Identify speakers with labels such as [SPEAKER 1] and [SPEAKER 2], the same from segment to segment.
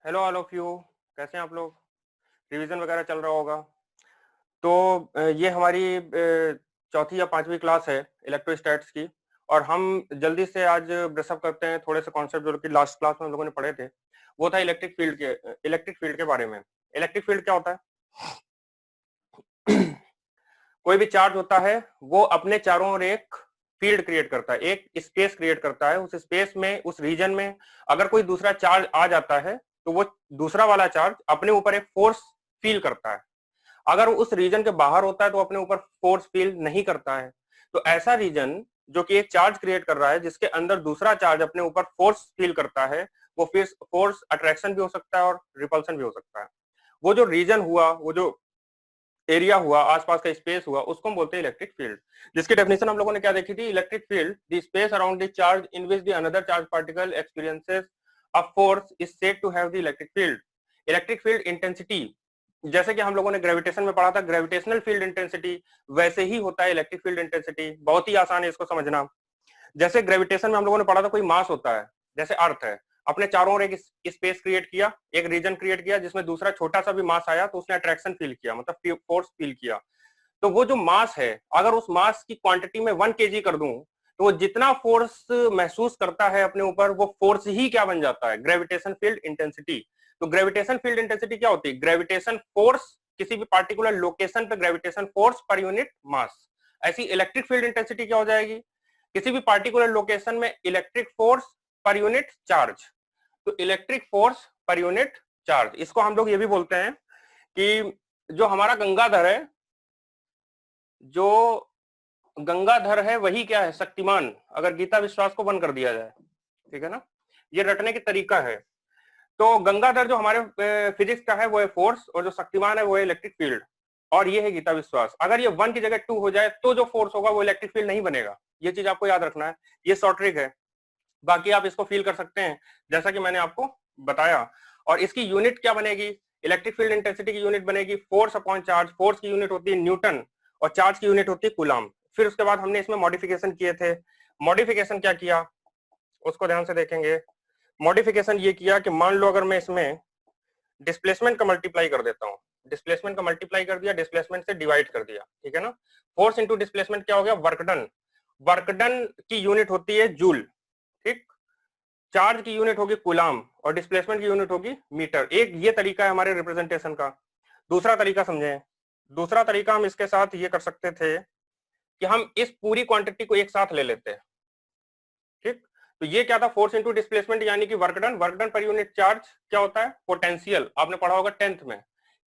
[SPEAKER 1] Hello all of you. कैसे हैं आप लोग? रिवीजन वगैरह चल रहा होगा। तो ये हमारी चौथी या पांचवी क्लास है इलेक्ट्रोस्टैट्स की। और हम जल्दी से आज ब्रशअप करते हैं थोड़े से कॉन्सेप्ट जो कि लास्ट क्लास में हम लोगों ने पढ़े थे। वो था इलेक्ट्रिक फील्ड के बारे में। इलेक्ट्रिक फील्ड क्या होता है? कोई भी चार्ज होता है, वो अपने चारों ओर एक फील्ड क्रिएट करता है, एक स्पेस क्रिएट करता है। उस स्पेस में, उस रीजन में अगर कोई दूसरा चार्ज आ जाता है तो वो दूसरा वाला चार्ज अपने ऊपर एक फोर्स फील करता है। अगर उस रीजन के बाहर होता है तो अपने ऊपर फोर्स फील नहीं करता है। तो ऐसा रीजन जो कि एक चार्ज क्रिएट कर रहा है, जिसके अंदर दूसरा चार्ज अपने ऊपर फोर्स फील करता है, वो फिर फोर्स अट्रैक्शन भी हो सकता है और रिपल्सन भी हो सकता है। वो जो रीजन हुआ, वो जो एरिया हुआ, आसपास का स्पेस हुआ, उसको हम बोलते हैं इलेक्ट्रिक फील्ड। जिसकी डेफिनेशन हम लोगों ने क्या देखी थी? Electric field, the space around the charge in which the another charge particle experiences a force is said to have the electric field. Electric field intensity, जैसे कि हम लोगों ने ग्रेविटेशन में पढ़ा था, ग्रेविटेशनल फील्ड इंटेंसिटी, वैसे ही होता है इलेक्ट्रिक फील्ड इंटेंसिटी। बहुत ही आसान है इसको समझना। जैसे ग्रेविटेशन में हम लोगों ने पढ़ा था, कोई मास होता है, जैसे अर्थ है, अपने चारों ओर एक स्पेस क्रिएट किया, एक रीजन क्रिएट किया, जिसमें दूसरा छोटा सा भी मास आया तो उसने अट्रैक्शन फील किया, मतलब फोर्स फील किया। तो वो जो मास है, अगर उस मास की क्वांटिटी में 1 kg कर दूं, तो वो जितना फोर्स महसूस करता है अपने ऊपर, वो फोर्स ही क्या बन जाता है? Gravitation field intensity. तो ग्रेविटेशन फील्ड इंटेंसिटी क्या होती है? ग्रेविटेशन फोर्स, किसी भी पार्टिकुलर लोकेशन पे gravitation force per unit mass. ऐसी इलेक्ट्रिक फील्ड इंटेंसिटी क्या हो जाएगी? किसी भी पार्टिकुलर लोकेशन में electric force per unit charge. तो electric force per unit charge, इसको हम लोग ये भी बोलते हैं कि जो हमारा गंगाधर है, जो गंगाधर है वही क्या है? शक्तिमान। अगर गीता विश्वास को बंद कर दिया जाए, ठीक है ना? ये रटने की तरीका है। तो गंगाधर जो हमारे फिजिक्स का है वो है फोर्स, और जो शक्तिमान है वो है इलेक्ट्रिक फील्ड, और ये है गीता विश्वास। अगर ये 1 की जगह 2 हो जाए तो जो फोर्स होगा वो इलेक्ट्रिक फील्ड नहीं बनेगा। ये चीज आपको याद रखना है। ये शॉर्ट ट्रिक है, बाकी आप इसको फील कर सकते हैं जैसा कि मैंने आपको बताया। और इसकी यूनिट क्या बनेगी? इलेक्ट्रिक फील्ड इंटेंसिटी की यूनिट बनेगी फोर्स अपॉन चार्ज। फोर्स की यूनिट होती है न्यूटन और चार्ज की यूनिट होती है कूलम। फिर उसके बाद हमने इसमें मॉडिफिकेशन किए थे। मॉडिफिकेशन क्या किया उसको ध्यान से देखेंगे। मॉडिफिकेशन ये किया कि मान लो अगर मैं इसमें डिस्प्लेसमेंट का मल्टीप्लाई कर देता हूँ, डिस्प्लेसमेंट का मल्टीप्लाई कर दिया, डिस्प्लेसमेंट से डिवाइड कर दिया, ठीक है ना? फोर्स इंटू डिस्प्लेसमेंट क्या हो गया? Work done. वर्क डन की यूनिट होती है जूल, ठीक। चार्ज की यूनिट होगी कूलाम और डिस्प्लेसमेंट की यूनिट होगी मीटर। एक ये तरीका है हमारे रिप्रेजेंटेशन का। दूसरा तरीका समझें। दूसरा तरीका हम इसके साथ ये कर सकते थे कि हम इस पूरी क्वांटिटी को एक साथ ले लेते हैं, ठीक। तो ये क्या था? फोर्स इंटू डिस्प्लेसमेंट यानी कि वर्क डन। वर्क डन पर यूनिट चार्ज क्या होता है? पोटेंशियल। आपने पढ़ा होगा 10th में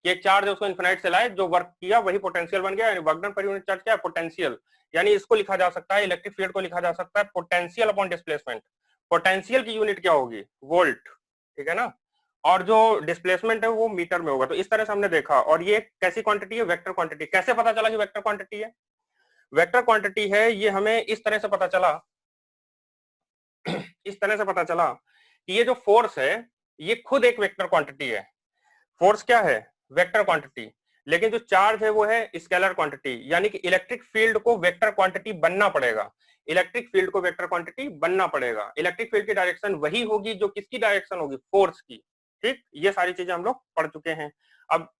[SPEAKER 1] कि एक चार्ज है उसको इन्फिनाइट से लाए, जो वर्क किया वही पोटेंशियल बन गया। यानी वर्क डन पर यूनिट चार्ज क्या है? पोटेंशियल। यानी इसको लिखा जा सकता है, इलेक्ट्रिक फील्ड को लिखा जा सकता है पोटेंशियल अपॉन डिस्प्लेसमेंट। पोटेंशियल की यूनिट क्या होगी? वोल्ट, ठीक है ना? और जो डिस्प्लेसमेंट है वो मीटर में होगा। तो इस तरह से हमने देखा। और ये कैसी क्वांटिटी है? Vector quantity. कैसे पता चला कि वेक्टर क्वांटिटी है? वेक्टर क्वांटिटी है ये हमें इस तरह से पता चला, इस तरह से पता चला कि ये जो फोर्स है ये खुद एक वेक्टर क्वांटिटी है। फोर्स क्या है? Vector quantity. लेकिन जो चार्ज है वो है स्केलर क्वांटिटी। यानी कि इलेक्ट्रिक फील्ड को वेक्टर क्वांटिटी बनना पड़ेगा। इलेक्ट्रिक फील्ड को वेक्टर क्वांटिटी बनना पड़ेगा। इलेक्ट्रिक फील्ड की डायरेक्शन वही होगी जो किसकी डायरेक्शन होगी? फोर्स की, ठीक। ये सारी चीजें हम लोग पढ़ चुके हैं। अब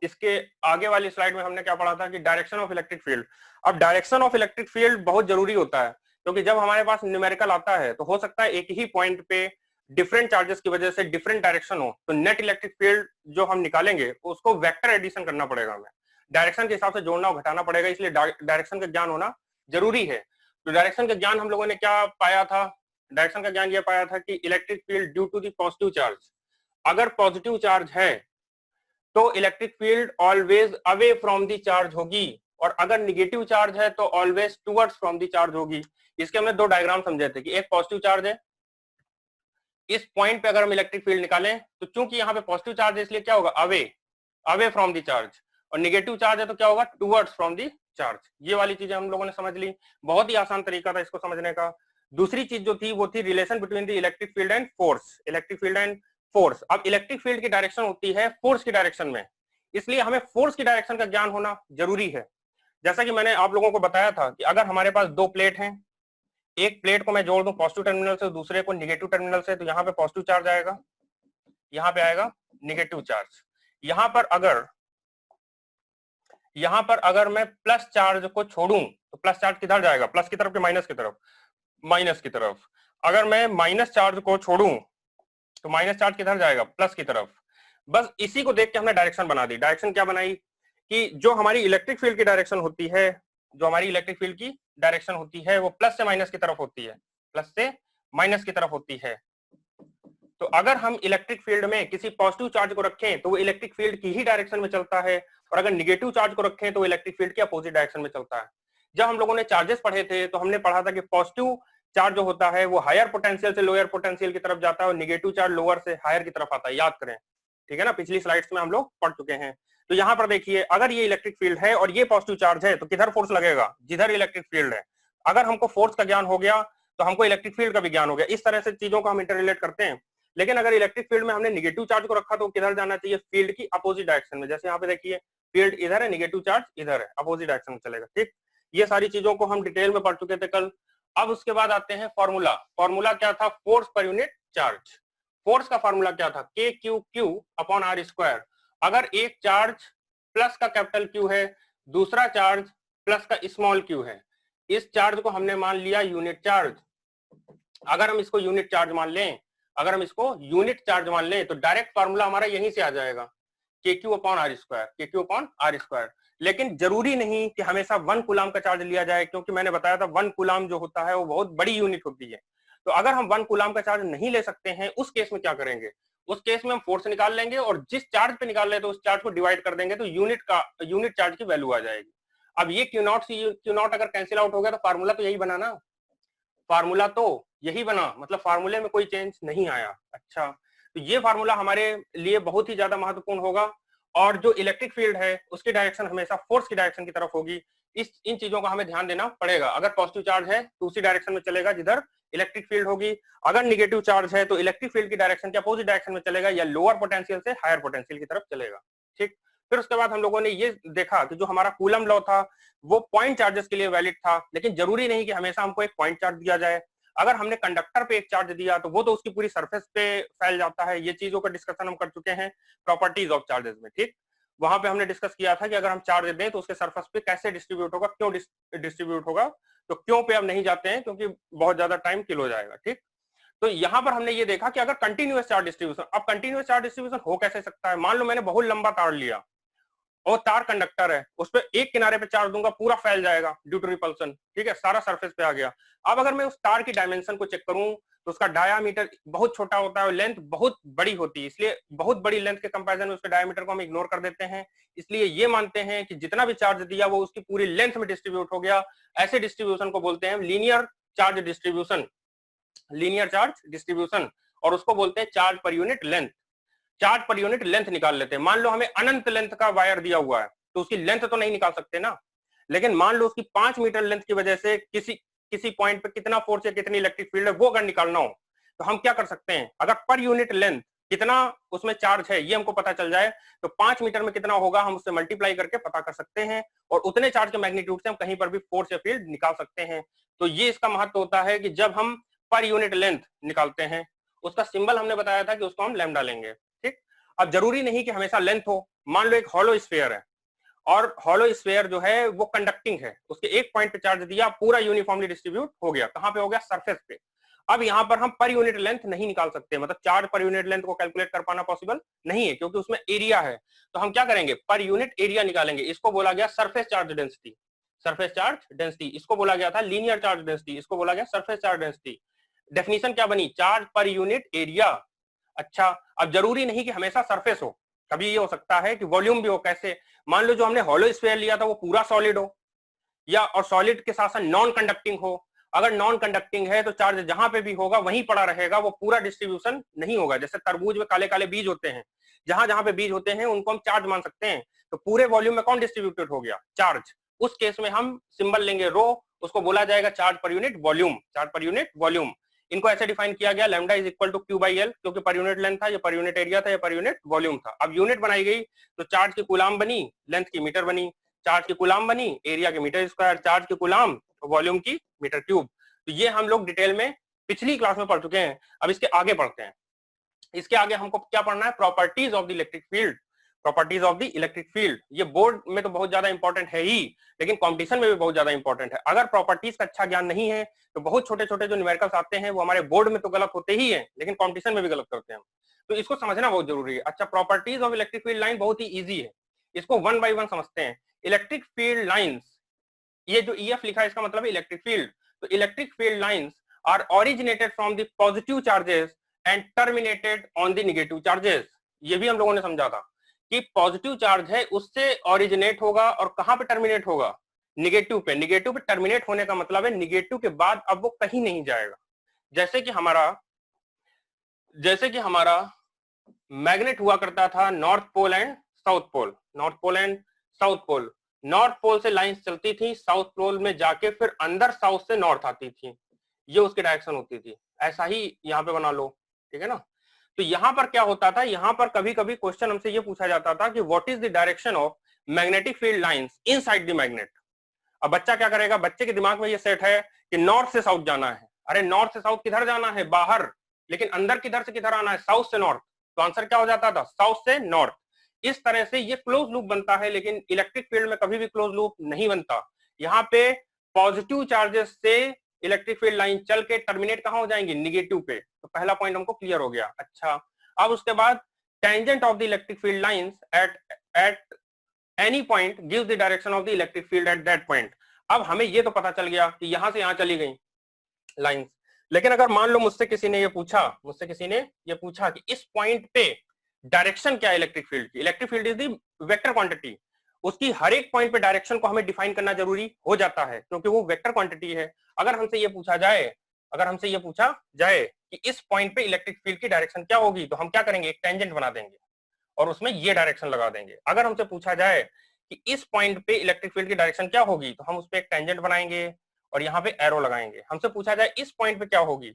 [SPEAKER 1] इसके आगे वाली स्लाइड में हमने क्या पढ़ा था कि डायरेक्शन ऑफ इलेक्ट्रिक फील्ड। अब डायरेक्शन ऑफ इलेक्ट्रिक फील्ड बहुत जरूरी होता है, क्योंकि जब हमारे पास न्यूमेरिकल आता है तो हो सकता है एक ही पॉइंट पे डिफरेंट चार्जेस की वजह से डिफरेंट डायरेक्शन हो, तो नेट इलेक्ट्रिक फील्ड जो हम निकालेंगे उसको वेक्टर एडिशन करना पड़ेगा हमें। डायरेक्शन के हिसाब से जोड़ना और घटाना पड़ेगा, इसलिए डायरेक्शन का ज्ञान होना जरूरी है। तो डायरेक्शन का ज्ञान हम लोगों ने क्या पाया था? डायरेक्शन का ज्ञान यह पाया था कि electric field due to the positive charge, अगर पॉजिटिव चार्ज है तो electric field always away from the charge होगी, और अगर निगेटिव चार्ज है तो always towards from the charge होगी। इसके हमने दो डायग्राम समझे थे कि एक पॉजिटिव चार्ज है, इस पॉइंट पे अगर हम इलेक्ट्रिक फील्ड निकालें तो चूंकि यहाँ पे पॉजिटिव चार्ज है इसलिए क्या होगा? Away, away from the charge. और निगेटिव चार्ज है तो क्या होगा? Towards from the charge. ये वाली चीजें हम लोगों ने समझ ली। बहुत ही आसान तरीका था इसको समझने का। दूसरी चीज जो थी वो थी relation between the electric field and force. Electric field and force. अब इलेक्ट्रिक फील्ड की डायरेक्शन होती है फोर्स की डायरेक्शन में, इसलिए हमें फोर्स की डायरेक्शन का ज्ञान होना जरूरी है। जैसा कि मैंने आप लोगों को बताया था कि अगर हमारे पास दो प्लेट हैं, एक प्लेट को मैं जोड़ दूं पॉजिटिव टर्मिनल से, दूसरे को निगेटिव टर्मिनल से, तो यहाँ पे पॉजिटिव चार्ज आएगा, यहाँ पे आएगा नेगेटिव चार्ज। यहाँ पर अगर मैं प्लस चार्ज को छोड़ूं तो प्लस चार्ज किधर जाएगा, प्लस की तरफ कि माइनस की तरफ, माइनस की तरफ। अगर मैं माइनस चार्ज को छोड़ूं तो माइनस चार्ज किधर जाएगा, प्लस की तरफ। बस इसी को देख के हमने डायरेक्शन बना दी। डायरेक्शन क्या बनाई कि जो हमारी इलेक्ट्रिक फील्ड की डायरेक्शन होती है, जो हमारी इलेक्ट्रिक फील्ड की डायरेक्शन होती है वो प्लस से माइनस की तरफ होती है, प्लस से माइनस की तरफ होती है। तो अगर हम इलेक्ट्रिक फील्ड में किसी पॉजिटिव चार्ज को रखें तो वो इलेक्ट्रिक फील्ड की ही डायरेक्शन में चलता है, और अगर निगेटिव चार्ज को रखें तो वो इलेक्ट्रिक फील्ड की अपोजिट डायरेक्शन में चलता है। जब हम लोगों ने चार्जेस पढ़े थे तो हमने पढ़ा था कि पॉजिटिव चार्ज जो होता है वो हायर पोटेंशियल से लोअर पोटेंशियल की तरफ जाता है और निगेटिव चार्ज लोअर से हायर की तरफ आता है, याद करें, ठीक है ना, पिछली स्लाइड्स में हम लोग पढ़ चुके हैं। तो यहाँ पर देखिए, अगर ये इलेक्ट्रिक फील्ड है और ये पॉजिटिव चार्ज है तो किधर फोर्स लगेगा, जिधर इलेक्ट्रिक फील्ड है। अगर हमको फोर्स का ज्ञान हो गया तो हमको इलेक्ट्रिक फील्ड का भी ज्ञान हो गया। इस तरह से चीजों को हम इंटर रिलेट करते हैं। लेकिन अगर इलेक्ट्रिक फील्ड में हमने निगेटिव चार्ज को रखा तो किधर जाना चाहिए, फील्ड की अपोजिट डायरेक्शन में। जैसे यहाँ पे देखिए, फील्ड इधर है, निगेटिव चार्ज इधर है, अपोजिट डायरेक्शन में चलेगा, ठीक। ये सारी चीजों को हम डिटेल में पढ़ चुके थे कल। अब उसके बाद आते हैं फॉर्मूला। फॉर्मूला क्या था, force per unit charge. Force का फॉर्मूला क्या था, K Q Q upon R square. अगर एक चार्ज प्लस का कैपिटल क्यू है, दूसरा चार्ज प्लस का स्मॉल क्यू है, इस चार्ज को हमने मान लिया यूनिट चार्ज। अगर हम इसको यूनिट चार्ज मान लें, अगर हम इसको यूनिट चार्ज मान लें तो डायरेक्ट फॉर्मूला हमारा यहीं से आ जाएगा, के क्यू अपॉन आर स्क्वायर, के क्यू अपॉन आर स्क्वायर। लेकिन जरूरी नहीं कि हमेशा 1 कूलाम का चार्ज लिया जाए, क्योंकि मैंने बताया था 1 कूलाम जो होता है वो बहुत बड़ी यूनिट होती है। तो अगर हम 1 कूलाम का चार्ज नहीं ले सकते हैं, उस केस में क्या करेंगे, उस केस में हम फोर्स निकाल लेंगे और जिस चार्ज पे निकाल रहे हैं तो उस चार्ज को डिवाइड कर देंगे तो यूनिट चार्ज की वैल्यू आ जाएगी। अब ये क्यू नॉट से क्यू नॉट अगर कैंसिल आउट हो गया तो फार्मूला तो यही बना ना, फार्मूला तो यही बना, मतलब फार्मूले में कोई चेंज नहीं आया। अच्छा, तो ये फार्मूला हमारे लिए बहुत ही ज्यादा महत्वपूर्ण होगा। और जो इलेक्ट्रिक फील्ड है उसकी डायरेक्शन हमेशा फोर्स की डायरेक्शन की तरफ होगी। इन चीजों का हमें ध्यान देना पड़ेगा। अगर पॉजिटिव चार्ज है तो उसी डायरेक्शन में चलेगा जिधर इलेक्ट्रिक फील्ड होगी। अगर निगेटिव चार्ज है तो इलेक्ट्रिक फील्ड की डायरेक्शन के अपोजिट डायरेक्शन में चलेगा, या लोअर पोटेंशियल से हायर पोटेंशियल की तरफ चलेगा, ठीक। फिर उसके बाद हम लोगों ने ये देखा कि जो हमारा कूलम लॉ था वो पॉइंट चार्जेस के लिए वैलिड था, लेकिन जरूरी नहीं कि हमेशा हमको एक पॉइंट चार्ज दिया जाए। अगर हमने कंडक्टर पे एक चार्ज दिया तो वो तो उसकी पूरी सरफेस पे फैल जाता है। ये चीजों का डिस्कशन हम कर चुके हैं प्रॉपर्टीज ऑफ चार्जेस में, ठीक। वहां पे हमने डिस्कस किया था कि अगर हम चार्ज दें तो उसके सरफेस पे कैसे डिस्ट्रीब्यूट होगा, क्यों डिस्ट्रीब्यूट होगा। तो क्यों पे अब नहीं जाते हैं क्योंकि बहुत ज्यादा टाइम किल हो जाएगा, ठीक। तो यहाँ पर हमने ये देखा कि अगर कंटिन्यूअस चार्ज डिस्ट्रीब्यूशन, अब कंटिन्यूअस चार्ज डिस्ट्रीब्यूशन हो कैसे सकता है। मान लो मैंने बहुत लंबा तार लिया और तार कंडक्टर है, उस पर एक किनारे पे चार्ज दूंगा, पूरा फैल जाएगा ड्यू टू रिपल्सन, ठीक है, सारा सरफेस पे आ गया। अब अगर मैं उस तार की डायमेंशन को चेक करूं तो उसका डायामीटर बहुत छोटा होता है और लेंथ बहुत बड़ी होती है, इसलिए बहुत बड़ी लेंथ के कंपैरिजन में उसके डायमीटर को हम इग्नोर कर देते हैं। इसलिए ये मानते हैं कि जितना भी चार्ज दिया वो उसकी पूरी लेंथ में डिस्ट्रीब्यूट हो गया। ऐसे डिस्ट्रीब्यूशन को बोलते हैं linear charge distribution, linear charge distribution, और उसको बोलते हैं charge per unit length. Charge per unit length निकाल लेते हैं। मान लो हमें अनंत लेंथ का वायर दिया हुआ है तो उसकी लेंथ तो नहीं निकाल सकते ना, लेकिन मान लो उसकी 5 मीटर लेंथ की वजह से किसी पॉइंट पे कितना फोर्स या कितनी इलेक्ट्रिक फील्ड है वो अगर निकालना हो तो हम क्या कर सकते हैं, अगर पर यूनिट लेंथ कितना उसमें चार्ज है ये हमको पता चल जाए तो 5 मीटर में कितना होगा हम उससे मल्टीप्लाई करके पता कर सकते हैं, और उतने चार्ज के मैग्नीट्यूड से हम कहीं पर भी फोर्स या फील्ड निकाल सकते हैं। तो ये इसका महत्व होता है कि जब हम पर यूनिट लेंथ निकालते हैं, उसका सिंबल हमने बताया था कि उसको हम लैम्डा लेंगे, ठीक। अब जरूरी नहीं कि हमेशा लेंथ हो। मान लो एक हॉलो स्फीयर है और हॉलो स्फीयर जो है वो कंडक्टिंग है, उसके एक पॉइंट पे चार्ज दिया, पूरा यूनिफॉर्मली डिस्ट्रीब्यूट हो गया, कहां पे हो गया, सरफेस पे। अब यहां पर हम पर यूनिट लेंथ नहीं निकाल सकते, मतलब चार्ज पर यूनिट लेंथ को कैलकुलेट कर पाना पॉसिबल नहीं है क्योंकि उसमें एरिया है। तो हम क्या करेंगे, पर यूनिट एरिया निकालेंगे। इसको बोला गया surface charge density, surface charge density. इसको बोला गया था लीनियर चार्ज डेंसिटी, इसको बोला गया सरफेस चार्ज डेंसिटी। डेफिनेशन क्या बनी, चार्ज पर यूनिट एरिया। अच्छा, अब जरूरी नहीं कि हमेशा सरफेस हो, कभी ये हो सकता है कि वॉल्यूम भी हो। कैसे, मान लो जो हमने हॉलो स्फीयर लिया था वो पूरा सॉलिड हो, या और सॉलिड के साथ साथ नॉन कंडक्टिंग हो। अगर नॉन कंडक्टिंग है तो चार्ज जहां पे भी होगा वहीं पड़ा रहेगा, वो पूरा डिस्ट्रीब्यूशन नहीं होगा। जैसे तरबूज में काले काले बीज होते हैं, जहां जहां पे बीज होते हैं उनको हम चार्ज मान सकते हैं। तो पूरे वॉल्यूम में कौन डिस्ट्रीब्यूटेड हो गया, चार्ज। उस केस में हम सिंबल लेंगे रो, उसको बोला जाएगा charge per unit volume, charge per unit volume. इनको ऐसे डिफाइन किया गया, lambda is equal to Q by L, क्योंकि पर यूनिट लेंथ था, ये पर यूनिट एरिया था, ये पर यूनिट वॉल्यूम था। अब यूनिट बनाई गई तो चार्ज की कूलाम बनी, लेंथ की मीटर बनी, चार्ज की कूलाम बनी, एरिया के मीटर स्क्वायर, चार्ज की कूलाम, वॉल्यूम की मीटर क्यूब। तो ये हम लोग डिटेल में पिछली क्लास में पढ़ चुके हैं, अब इसके आगे पढ़ते हैं। इसके आगे हमको क्या पढ़ना है, properties of the electric field. Properties of the electric field ये बोर्ड में तो बहुत ज्यादा इंपॉर्टेंट है ही, लेकिन कंपटीशन में भी बहुत ज्यादा इंपॉर्टेंट है। अगर प्रॉपर्टीज का अच्छा ज्ञान नहीं है तो बहुत छोटे छोटे जो न्यूमेरिकल्स आते हैं वो हमारे बोर्ड में तो गलत होते ही है, लेकिन कंपटीशन में भी गलत करते हैं हम, तो इसको समझना बहुत जरूरी है। अच्छा, properties of electric field line बहुत ही ईजी है, इसको वन बाई वन समझते हैं। इलेक्ट्रिक फील्ड लाइन्स, ये जो EF लिखा है इसका मतलब है इलेक्ट्रिक फील्ड। तो electric field lines are originated from the positive charges and terminated on the negative charges. ये भी हम लोगों ने समझा था कि पॉजिटिव चार्ज है उससे ओरिजिनेट होगा और कहां पे टर्मिनेट होगा, निगेटिव पे। निगेटिव पे टर्मिनेट होने का मतलब है निगेटिव के बाद अब वो कहीं नहीं जाएगा। जैसे कि हमारा मैग्नेट हुआ करता था north pole and south pole, north pole and south pole. North pole से लाइंस चलती थी, साउथ पोल में जाके फिर अंदर साउथ से नॉर्थ आती थी, ये उसकी डायरेक्शन होती थी। ऐसा ही यहाँ पे बना लो, ठीक है ना। तो यहाँ पर क्या होता था, यहाँ पर कभी कभी क्वेश्चन हमसे ये पूछा जाता था कि what is the direction of magnetic field lines inside the magnet. अब बच्चा क्या करेगा, बच्चे के दिमाग में ये सेट है कि नॉर्थ से साउथ जाना है। अरे नॉर्थ से साउथ किधर जाना है, बाहर, लेकिन अंदर किधर से किधर आना है, साउथ से नॉर्थ। तो आंसर क्या हो जाता था, साउथ से नॉर्थ। इस तरह से ये क्लोज लूप बनता है, लेकिन इलेक्ट्रिक फील्ड में कभी भी क्लोज लूप नहीं बनता। यहाँ पे पॉजिटिव चार्जेस से इलेक्ट्रिक फील्ड लाइन चल के टर्मिनेट कहां हो जाएंगी, निगेटिव पे। तो पहला पॉइंट हमको क्लियर हो गया। अच्छा, अब उसके बाद tangent of the electric field lines at any point gives the direction of the electric field at that point. अब हमें ये तो पता चल गया कि यहां से यहां चली गई लाइंस, लेकिन अगर मान लो मुझसे किसी ने ये पूछा कि इस पॉइंट पे डायरेक्शन क्या है इलेक्ट्रिक फील्ड की। Electric field is the vector quantity, उसकी हर एक पॉइंट पे डायरेक्शन को हमें डिफाइन करना जरूरी हो जाता है, क्योंकि वो वेक्टर क्वांटिटी है। अगर हमसे ये पूछा जाए कि इस पॉइंट पे इलेक्ट्रिक फील्ड की डायरेक्शन क्या होगी, तो हम क्या करेंगे, एक टेंजेंट बना देंगे और उसमें ये डायरेक्शन लगा देंगे। अगर हमसे पूछा जाए कि इस पॉइंट पे इलेक्ट्रिक फील्ड की डायरेक्शन क्या होगी, तो हम उस पर एक टेंजेंट बनाएंगे और यहाँ पे एरो लगाएंगे। हमसे पूछा जाए इस पॉइंट पे क्या होगी,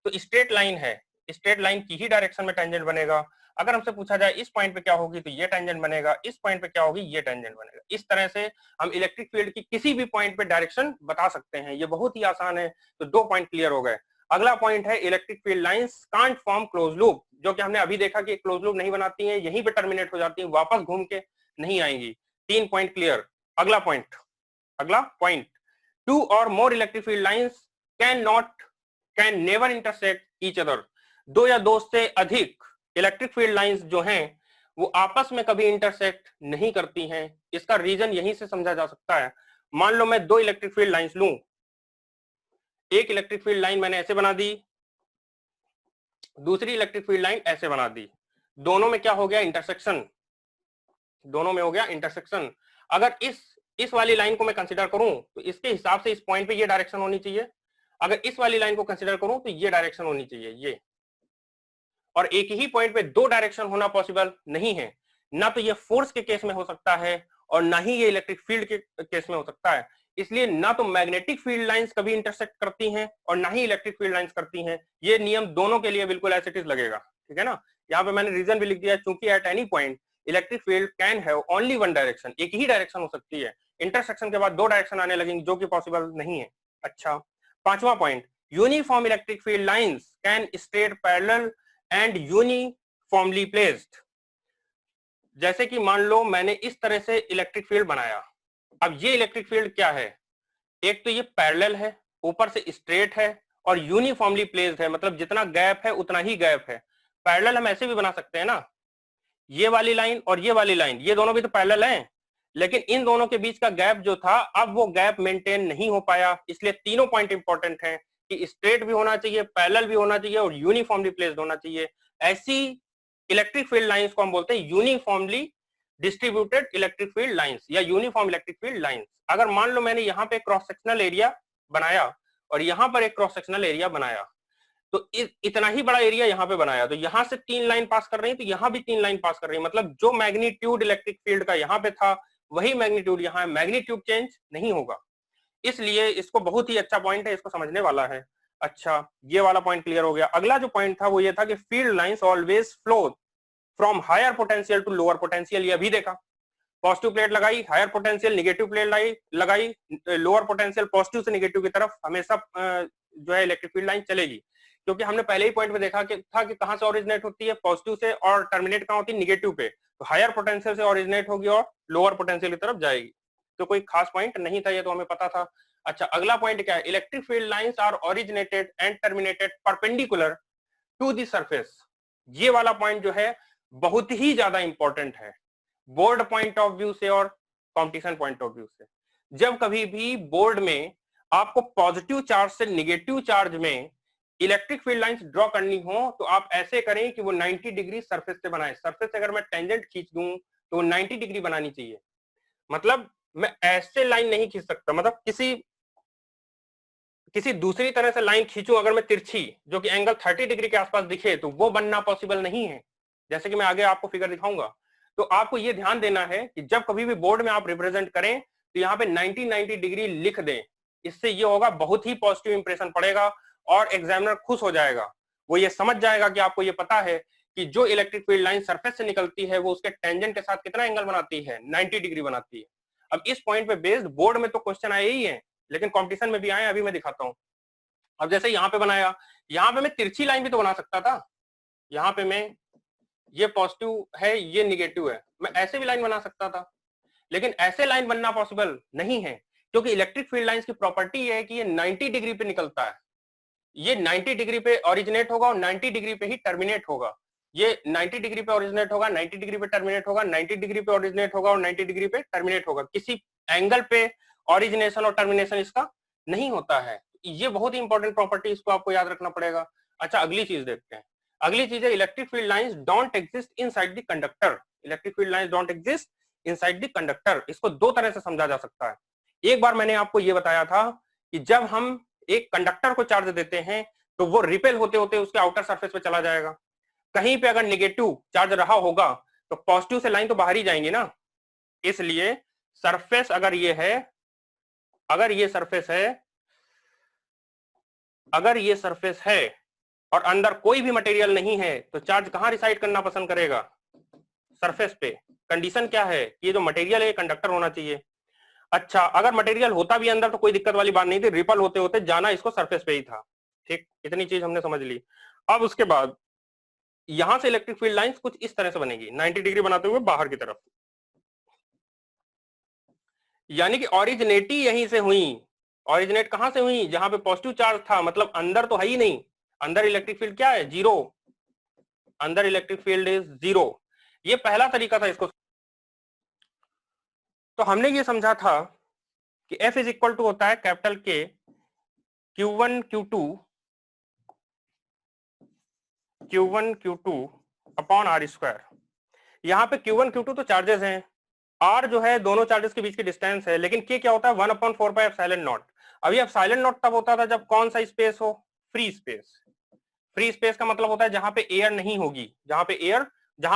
[SPEAKER 1] तो स्ट्रेट लाइन है, स्ट्रेट लाइन की ही डायरेक्शन में टेंजेंट बनेगा। अगर हमसे पूछा जाए इस पॉइंट पे क्या होगी, तो ये टेंजेंट बनेगा, इस पॉइंट पे क्या होगी, ये टेंजेंट बनेगा। इस तरह से हम इलेक्ट्रिक फील्ड की किसी भी पॉइंट पे डायरेक्शन बता सकते हैं। ये बहुत ही आसान है। तो 2 पॉइंट क्लियर हो गए। अगला पॉइंट है electric field lines can't form close loop, जो कि हमने अभी देखा कि क्लोज लूप नहीं बनाती है, यहीं पे टर्मिनेट हो जाती है, वापस घूम के नहीं आएंगी। 3 पॉइंट क्लियर। अगला पॉइंट 2 और more electric field lines can never intersect each other. 2 या 2 से अधिक इलेक्ट्रिक फील्ड लाइंस जो हैं वो आपस में कभी इंटरसेक्ट नहीं करती हैं। इसका रीजन यहीं से समझा जा सकता है। मान लो मैं 2 इलेक्ट्रिक फील्ड लाइंस लूं, एक इलेक्ट्रिक फील्ड लाइन मैंने ऐसे बना दी, दूसरी इलेक्ट्रिक फील्ड लाइन ऐसे बना दी, दोनों में क्या हो गया, इंटरसेक्शन। दोनों में हो गया इंटरसेक्शन। अगर इस वाली लाइन को मैं कंसीडर करूं तो इसके हिसाब से इस पॉइंट पे ये डायरेक्शन होनी चाहिए। अगर इस वाली लाइन को कंसीडर करूं तो ये डायरेक्शन होनी चाहिए, ये। और एक ही पॉइंट पे 2 डायरेक्शन होना पॉसिबल नहीं है। ना तो ये फोर्स के केस में हो सकता है और ना ही ये इलेक्ट्रिक फील्ड के केस में हो सकता है। इसलिए ना तो मैग्नेटिक फील्ड लाइंस कभी इंटरसेक्ट करती हैं और ना ही इलेक्ट्रिक फील्ड लाइंस करती हैं। ये नियम दोनों के लिए बिल्कुल एज इट इज लगेगा, ठीक है ना। यहाँ पे मैंने रीजन भी लिख दिया, चूंकि at any point electric field can have only one direction, एक ही डायरेक्शन हो सकती है। इंटरसेक्शन के बाद 2 डायरेक्शन आने लगेंगे, जो कि पॉसिबल नहीं है। अच्छा, 5वां point, uniform electric field lines can straight parallel and uniformly placed. जैसे कि मान लो मैंने इस तरह से इलेक्ट्रिक फील्ड बनाया। अब ये इलेक्ट्रिक फील्ड क्या है, एक तो ये पैरेलल है, ऊपर से स्ट्रेट है और यूनिफॉर्मली प्लेस्ड है, मतलब जितना गैप है उतना ही गैप है। पैरेलल हम ऐसे भी बना सकते हैं ना, ये वाली लाइन और ये वाली लाइन, ये दोनों भी तो पैरेलल हैं, लेकिन इन दोनों के बीच का गैप जो था, अब वो गैप मेंटेन नहीं हो पाया। इसलिए तीनों पॉइंट इंपॉर्टेंट हैं कि स्ट्रेट भी होना चाहिए, पैरेलल भी होना चाहिए और यूनिफॉर्मली प्लेस्ड होना चाहिए। ऐसी इलेक्ट्रिक फील्ड लाइंस को हम बोलते हैं uniformly distributed electric field lines या यूनिफॉर्म इलेक्ट्रिक फील्ड लाइंस। अगर मान लो मैंने यहाँ पे क्रॉस सेक्शनल एरिया बनाया और यहाँ पर एक क्रॉस सेक्शनल एरिया बनाया, तो इतना ही बड़ा एरिया यहाँ पे बनाया, तो यहाँ से 3 लाइन पास कर रही है, तो यहाँ भी 3 लाइन पास कर रही है। मतलब जो मैग्नीट्यूड इलेक्ट्रिक फील्ड का यहाँ पे था वही मैग्नीट्यूड यहाँ है, मैग्नीट्यूड चेंज नहीं होगा। इसलिए इसको बहुत ही अच्छा पॉइंट है, इसको समझने वाला है। अच्छा, ये वाला पॉइंट क्लियर हो गया। अगला जो पॉइंट था वो ये था कि field lines always flow from higher potential to lower potential. ये अभी देखा, पॉजिटिव प्लेट लगाई, हायर पोटेंशियल निगेटिव प्लेट लगाई, लोअर पोटेंशियल पॉजिटिव से निगेटिव की तरफ हमेशा जो है इलेक्ट्रिक फील्ड लाइन चलेगी। क्योंकि हमने पहले ही पॉइंट में देखा कि था कि कहां से ओरिजिनेट होती है, पॉजिटिव से, और टर्मिनेट कहां होती है, निगेटिव पे। तो हायर पोटेंशियल से ओरिजिनेट होगी और लोअर पोटेंशियल की तरफ जाएगी। तो कोई खास पॉइंट नहीं था, ये तो हमें पता था। अच्छा, अगला पॉइंट क्या है, electric field lines are originated and terminated perpendicular to the surface. ये वाला पॉइंट जो है बहुत ही ज्यादा इंपॉर्टेंट है बोर्ड पॉइंट ऑफ व्यू से और कंपटीशन पॉइंट ऑफ व्यू से। जब कभी भी बोर्ड में आपको पॉजिटिव चार्ज से निगेटिव चार्ज में इलेक्ट्रिक फील्ड लाइंस ड्रॉ करनी हो तो आप ऐसे करें कि वो 90 डिग्री सरफेस से बनाए। सरफेस से अगर मैं टेंजेंट खींच दूं तो 90 डिग्री बनानी चाहिए। मतलब मैं ऐसे लाइन नहीं खींच सकता, मतलब किसी दूसरी तरह से लाइन खींचूं अगर मैं तिरछी, जो कि एंगल 30 डिग्री के आसपास दिखे, तो वो बनना पॉसिबल नहीं है, जैसे कि मैं आगे आपको फिगर दिखाऊंगा। तो आपको ये ध्यान देना है कि जब कभी भी बोर्ड में आप रिप्रेजेंट करें तो यहाँ पे 90 डिग्री लिख दें। इससे ये होगा, बहुत ही पॉजिटिव इंप्रेशन पड़ेगा और एग्जामिनर खुश हो जाएगा। वो ये समझ जाएगा कि आपको ये पता है कि जो इलेक्ट्रिक फील्ड लाइन सरफेस से निकलती है वो उसके टेंजेंट के साथ कितना एंगल बनाती है, 90 डिग्री बनाती है। अब इस पॉइंट पे बेस्ड बोर्ड में तो क्वेश्चन आए ही है, लेकिन कंपटीशन में भी आए, अभी मैं दिखाता हूं। अब जैसे यहाँ पे बनाया, यहाँ पे मैं तिरछी लाइन भी तो बना सकता था। यहाँ पे मैं, ये पॉजिटिव है, ये निगेटिव है, मैं ऐसे भी लाइन बना सकता था, लेकिन ऐसे लाइन बनना पॉसिबल नहीं है, क्योंकि इलेक्ट्रिक फील्ड लाइंस की प्रॉपर्टी है कि ये 90 डिग्री पे निकलता है। ये 90 डिग्री पे ओरिजिनेट होगा और 90 डिग्री पे ही टर्मिनेट होगा। ये 90 डिग्री पे ओरिजिनेट होगा, 90 डिग्री पे टर्मिनेट होगा, 90 डिग्री पे ओरिजिनेट होगा और 90 डिग्री पे टर्मिनेट होगा। किसी एंगल पे ओरिजिनेशन और टर्मिनेशन इसका नहीं होता है। ये बहुत ही इंपॉर्टेंट प्रॉपर्टी, इसको आपको याद रखना पड़ेगा। अच्छा, अगली चीज देखते हैं। अगली चीज है, electric field lines don't exist inside the conductor. Electric field lines don't exist inside the conductor. इसको दो तरह से समझा जा सकता है। एक बार मैंने आपको ये बताया था कि जब हम एक कंडक्टर को चार्ज देते हैं तो वो रिपेल होते होते उसके आउटर सरफेस पे चला जाएगा। कहीं पे अगर निगेटिव चार्ज रहा होगा तो पॉजिटिव से लाइन तो बाहर ही जाएंगे ना। इसलिए सरफेस अगर ये है, अगर ये सरफेस है और अंदर कोई भी मटेरियल नहीं है तो चार्ज कहां रिसाइड करना पसंद करेगा, सरफेस पे। कंडीशन क्या है, ये जो मटेरियल है कंडक्टर होना चाहिए। अच्छा, अगर मटेरियल होता भी अंदर तो कोई दिक्कत वाली बात नहीं थी, रिपल होते होते जाना इसको सरफेस पे ही था। ठीक, इतनी चीज हमने समझ ली। अब उसके बाद यहां से इलेक्ट्रिक फील्ड लाइंस कुछ इस तरह से बनेगी, 90 डिग्री बनाते हुए बाहर की तरफ, यानी कि ओरिजिनेट ही यहीं से हुई। ओरिजिनेट कहां से हुई, जहां पे पॉजिटिव चार्ज था, मतलब अंदर तो है ही नहीं। अंदर इलेक्ट्रिक फील्ड क्या है, जीरो। अंदर इलेक्ट्रिक फील्ड इज जीरो। ये पहला तरीका था इसको। तो हमने ये समझा था कि F इज इक्वल टू होता है capital K Q1 Q2 upon R square. यहाँ पे Q1 Q2 तो चार्जेस हैं, R जो है दोनों चार्जेस के बीच की डिस्टेंस है, लेकिन K क्या होता है, 1/4 एप्सिलॉन नॉट। अभी एप्सिलॉन नॉट तब होता था जब कौन सा स्पेस हो, फ्री स्पेस। फ्री स्पेस का मतलब होता है जहां पे एयर नहीं होगी, जहां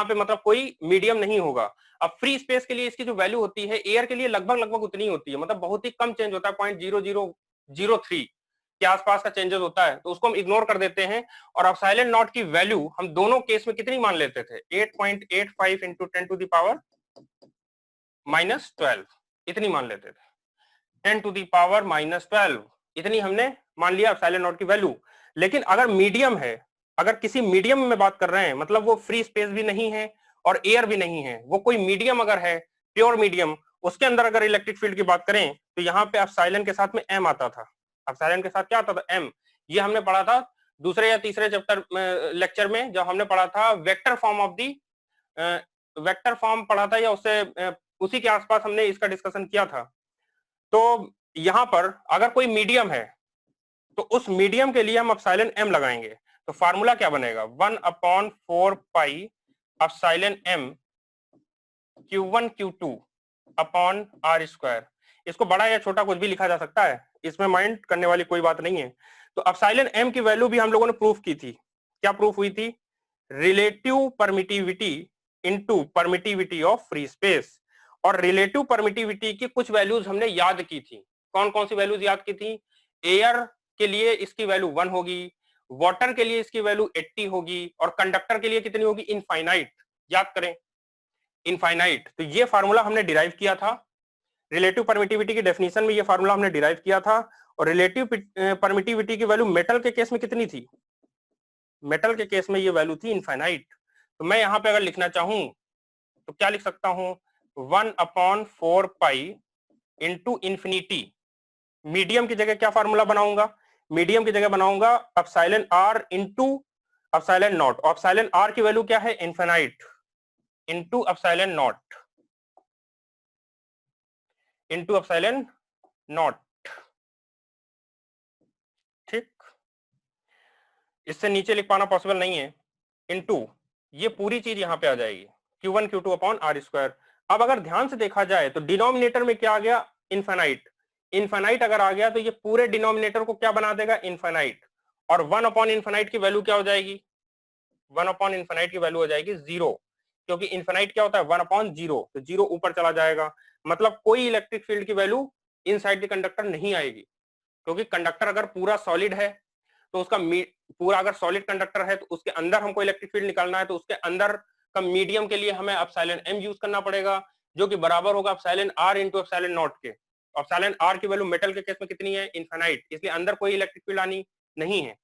[SPEAKER 1] पे मतलब कोई मीडियम नहीं होगा। अब फ्री स्पेस के लिए इसकी जो वैल्यू होती है एयर के लिए लगभग उतनी होती है, मतलब बहुत ही कम चेंज होता है, 0.0003 के आसपास का चेंजेस होता है, तो उसको हम इग्नोर कर देते हैं। और एप्सिलॉन नॉट की वैल्यू हम दोनों केस में कितनी मान लेते थे, 8.85 इंटू 10⁻⁻12 इतनी मान लेते थे। 10⁻⁻12 इतनी हमने मान लिया एप्सिलॉन नॉट की वैल्यू। लेकिन अगर मीडियम है, अगर किसी मीडियम में बात कर रहे हैं, मतलब वो फ्री स्पेस भी नहीं है और एयर भी नहीं है, वो कोई मीडियम अगर है, प्योर मीडियम, उसके अंदर अगर इलेक्ट्रिक फील्ड की बात करें तो यहाँ पे एप्सिलॉन के साथ में एम आता था। एप्सिलॉन के साथ क्या आता था, एम। ये हमने पढ़ा था दूसरे या तीसरे चैप्टर लेक्चर में, जब हमने पढ़ा था vector form of the, vector form पढ़ा था, या उससे उसी के आसपास हमने इसका डिस्कशन किया था। तो यहां पर अगर कोई मीडियम है तो उस मीडियम के लिए हम एप्सिलॉन एम लगाएंगे। तो फार्मूला क्या बनेगा, 1/4 pi epsilon M Q1 Q2 upon R square. इसको बड़ा या छोटा कुछ भी लिखा जा सकता है, इसमें माइंड करने वाली कोई बात नहीं है। तो एप्सिलॉन एम की वैल्यू भी हम लोगों ने प्रूफ की थी। क्या प्रूफ हुई थी, relative permittivity into permittivity of free space. और रिलेटिव परमिटिविटी की कुछ वैल्यूज हमने याद की थी। कौन कौन सी वैल्यूज याद की थी, एयर के लिए इसकी वैल्यू 1 होगी, वाटर के लिए इसकी वैल्यू 80 होगी, और कंडक्टर के लिए कितनी होगी, इनफाइनाइट। याद करें, इनफाइनाइट। तो ये फार्मूला हमने डिराइव किया था, रिलेटिव परमिटिविटी की डेफिनेशन में ये फार्मूला हमने डिराइव किया था। और रिलेटिव परमिटिविटी की वैल्यू मेटल के केस में कितनी थी, मेटल के केस में ये वैल्यू थी इनफाइनाइट। तो मैं यहाँ पे अगर लिखना चाहूं तो क्या लिख सकता हूं, 1/4 पाई इंटू इंफिनिटी। मीडियम की जगह क्या फार्मूला बनाऊंगा, मीडियम की जगह बनाऊंगा epsilon R into epsilon naught. Epsilon R की वैल्यू क्या है, infinite, into epsilon naught, into epsilon naught. ठीक, इससे नीचे लिख पाना पॉसिबल नहीं है। इंटू ये पूरी चीज यहां पे आ जाएगी Q1 Q2 upon R square. अब अगर ध्यान से देखा जाए तो डिनोमिनेटर में क्या आ गया, इनफाइनाइट। इनफाइनाइट अगर आ गया तो ये पूरे डिनोमिनेटर को क्या बना देगा, इनफाइनाइट। और 1 अपॉन इनफाइनाइट की वैल्यू क्या हो जाएगी, 1 अपॉन इनफाइनाइट की वैल्यू हो जाएगी 0, क्योंकि इनफाइनाइट क्या होता है, 1 अपॉन 0, तो 0 ऊपर चला जाएगा। मतलब कोई इलेक्ट्रिक फील्ड की वैल्यू इनसाइड द कंडक्टर नहीं आएगी, क्योंकि कंडक्टर अगर पूरा सॉलिड है तो उसका पूरा अगर सॉलिड कंडक्टर है तो उसके अंदर हमको इलेक्ट्रिक फील्ड निकालना है, तो उसके अंदर का मीडियम के लिए हमें एप्सिलॉन m यूज करना पड़ेगा, जो कि बराबर होगा epsilon r into epsilon not के। एप्सिलॉन r की वैल्यू मेटल के केस में कितनी है, इनफाइनाइट, इसलिए अंदर कोई इलेक्ट्रिक फील्ड आनी नहीं है।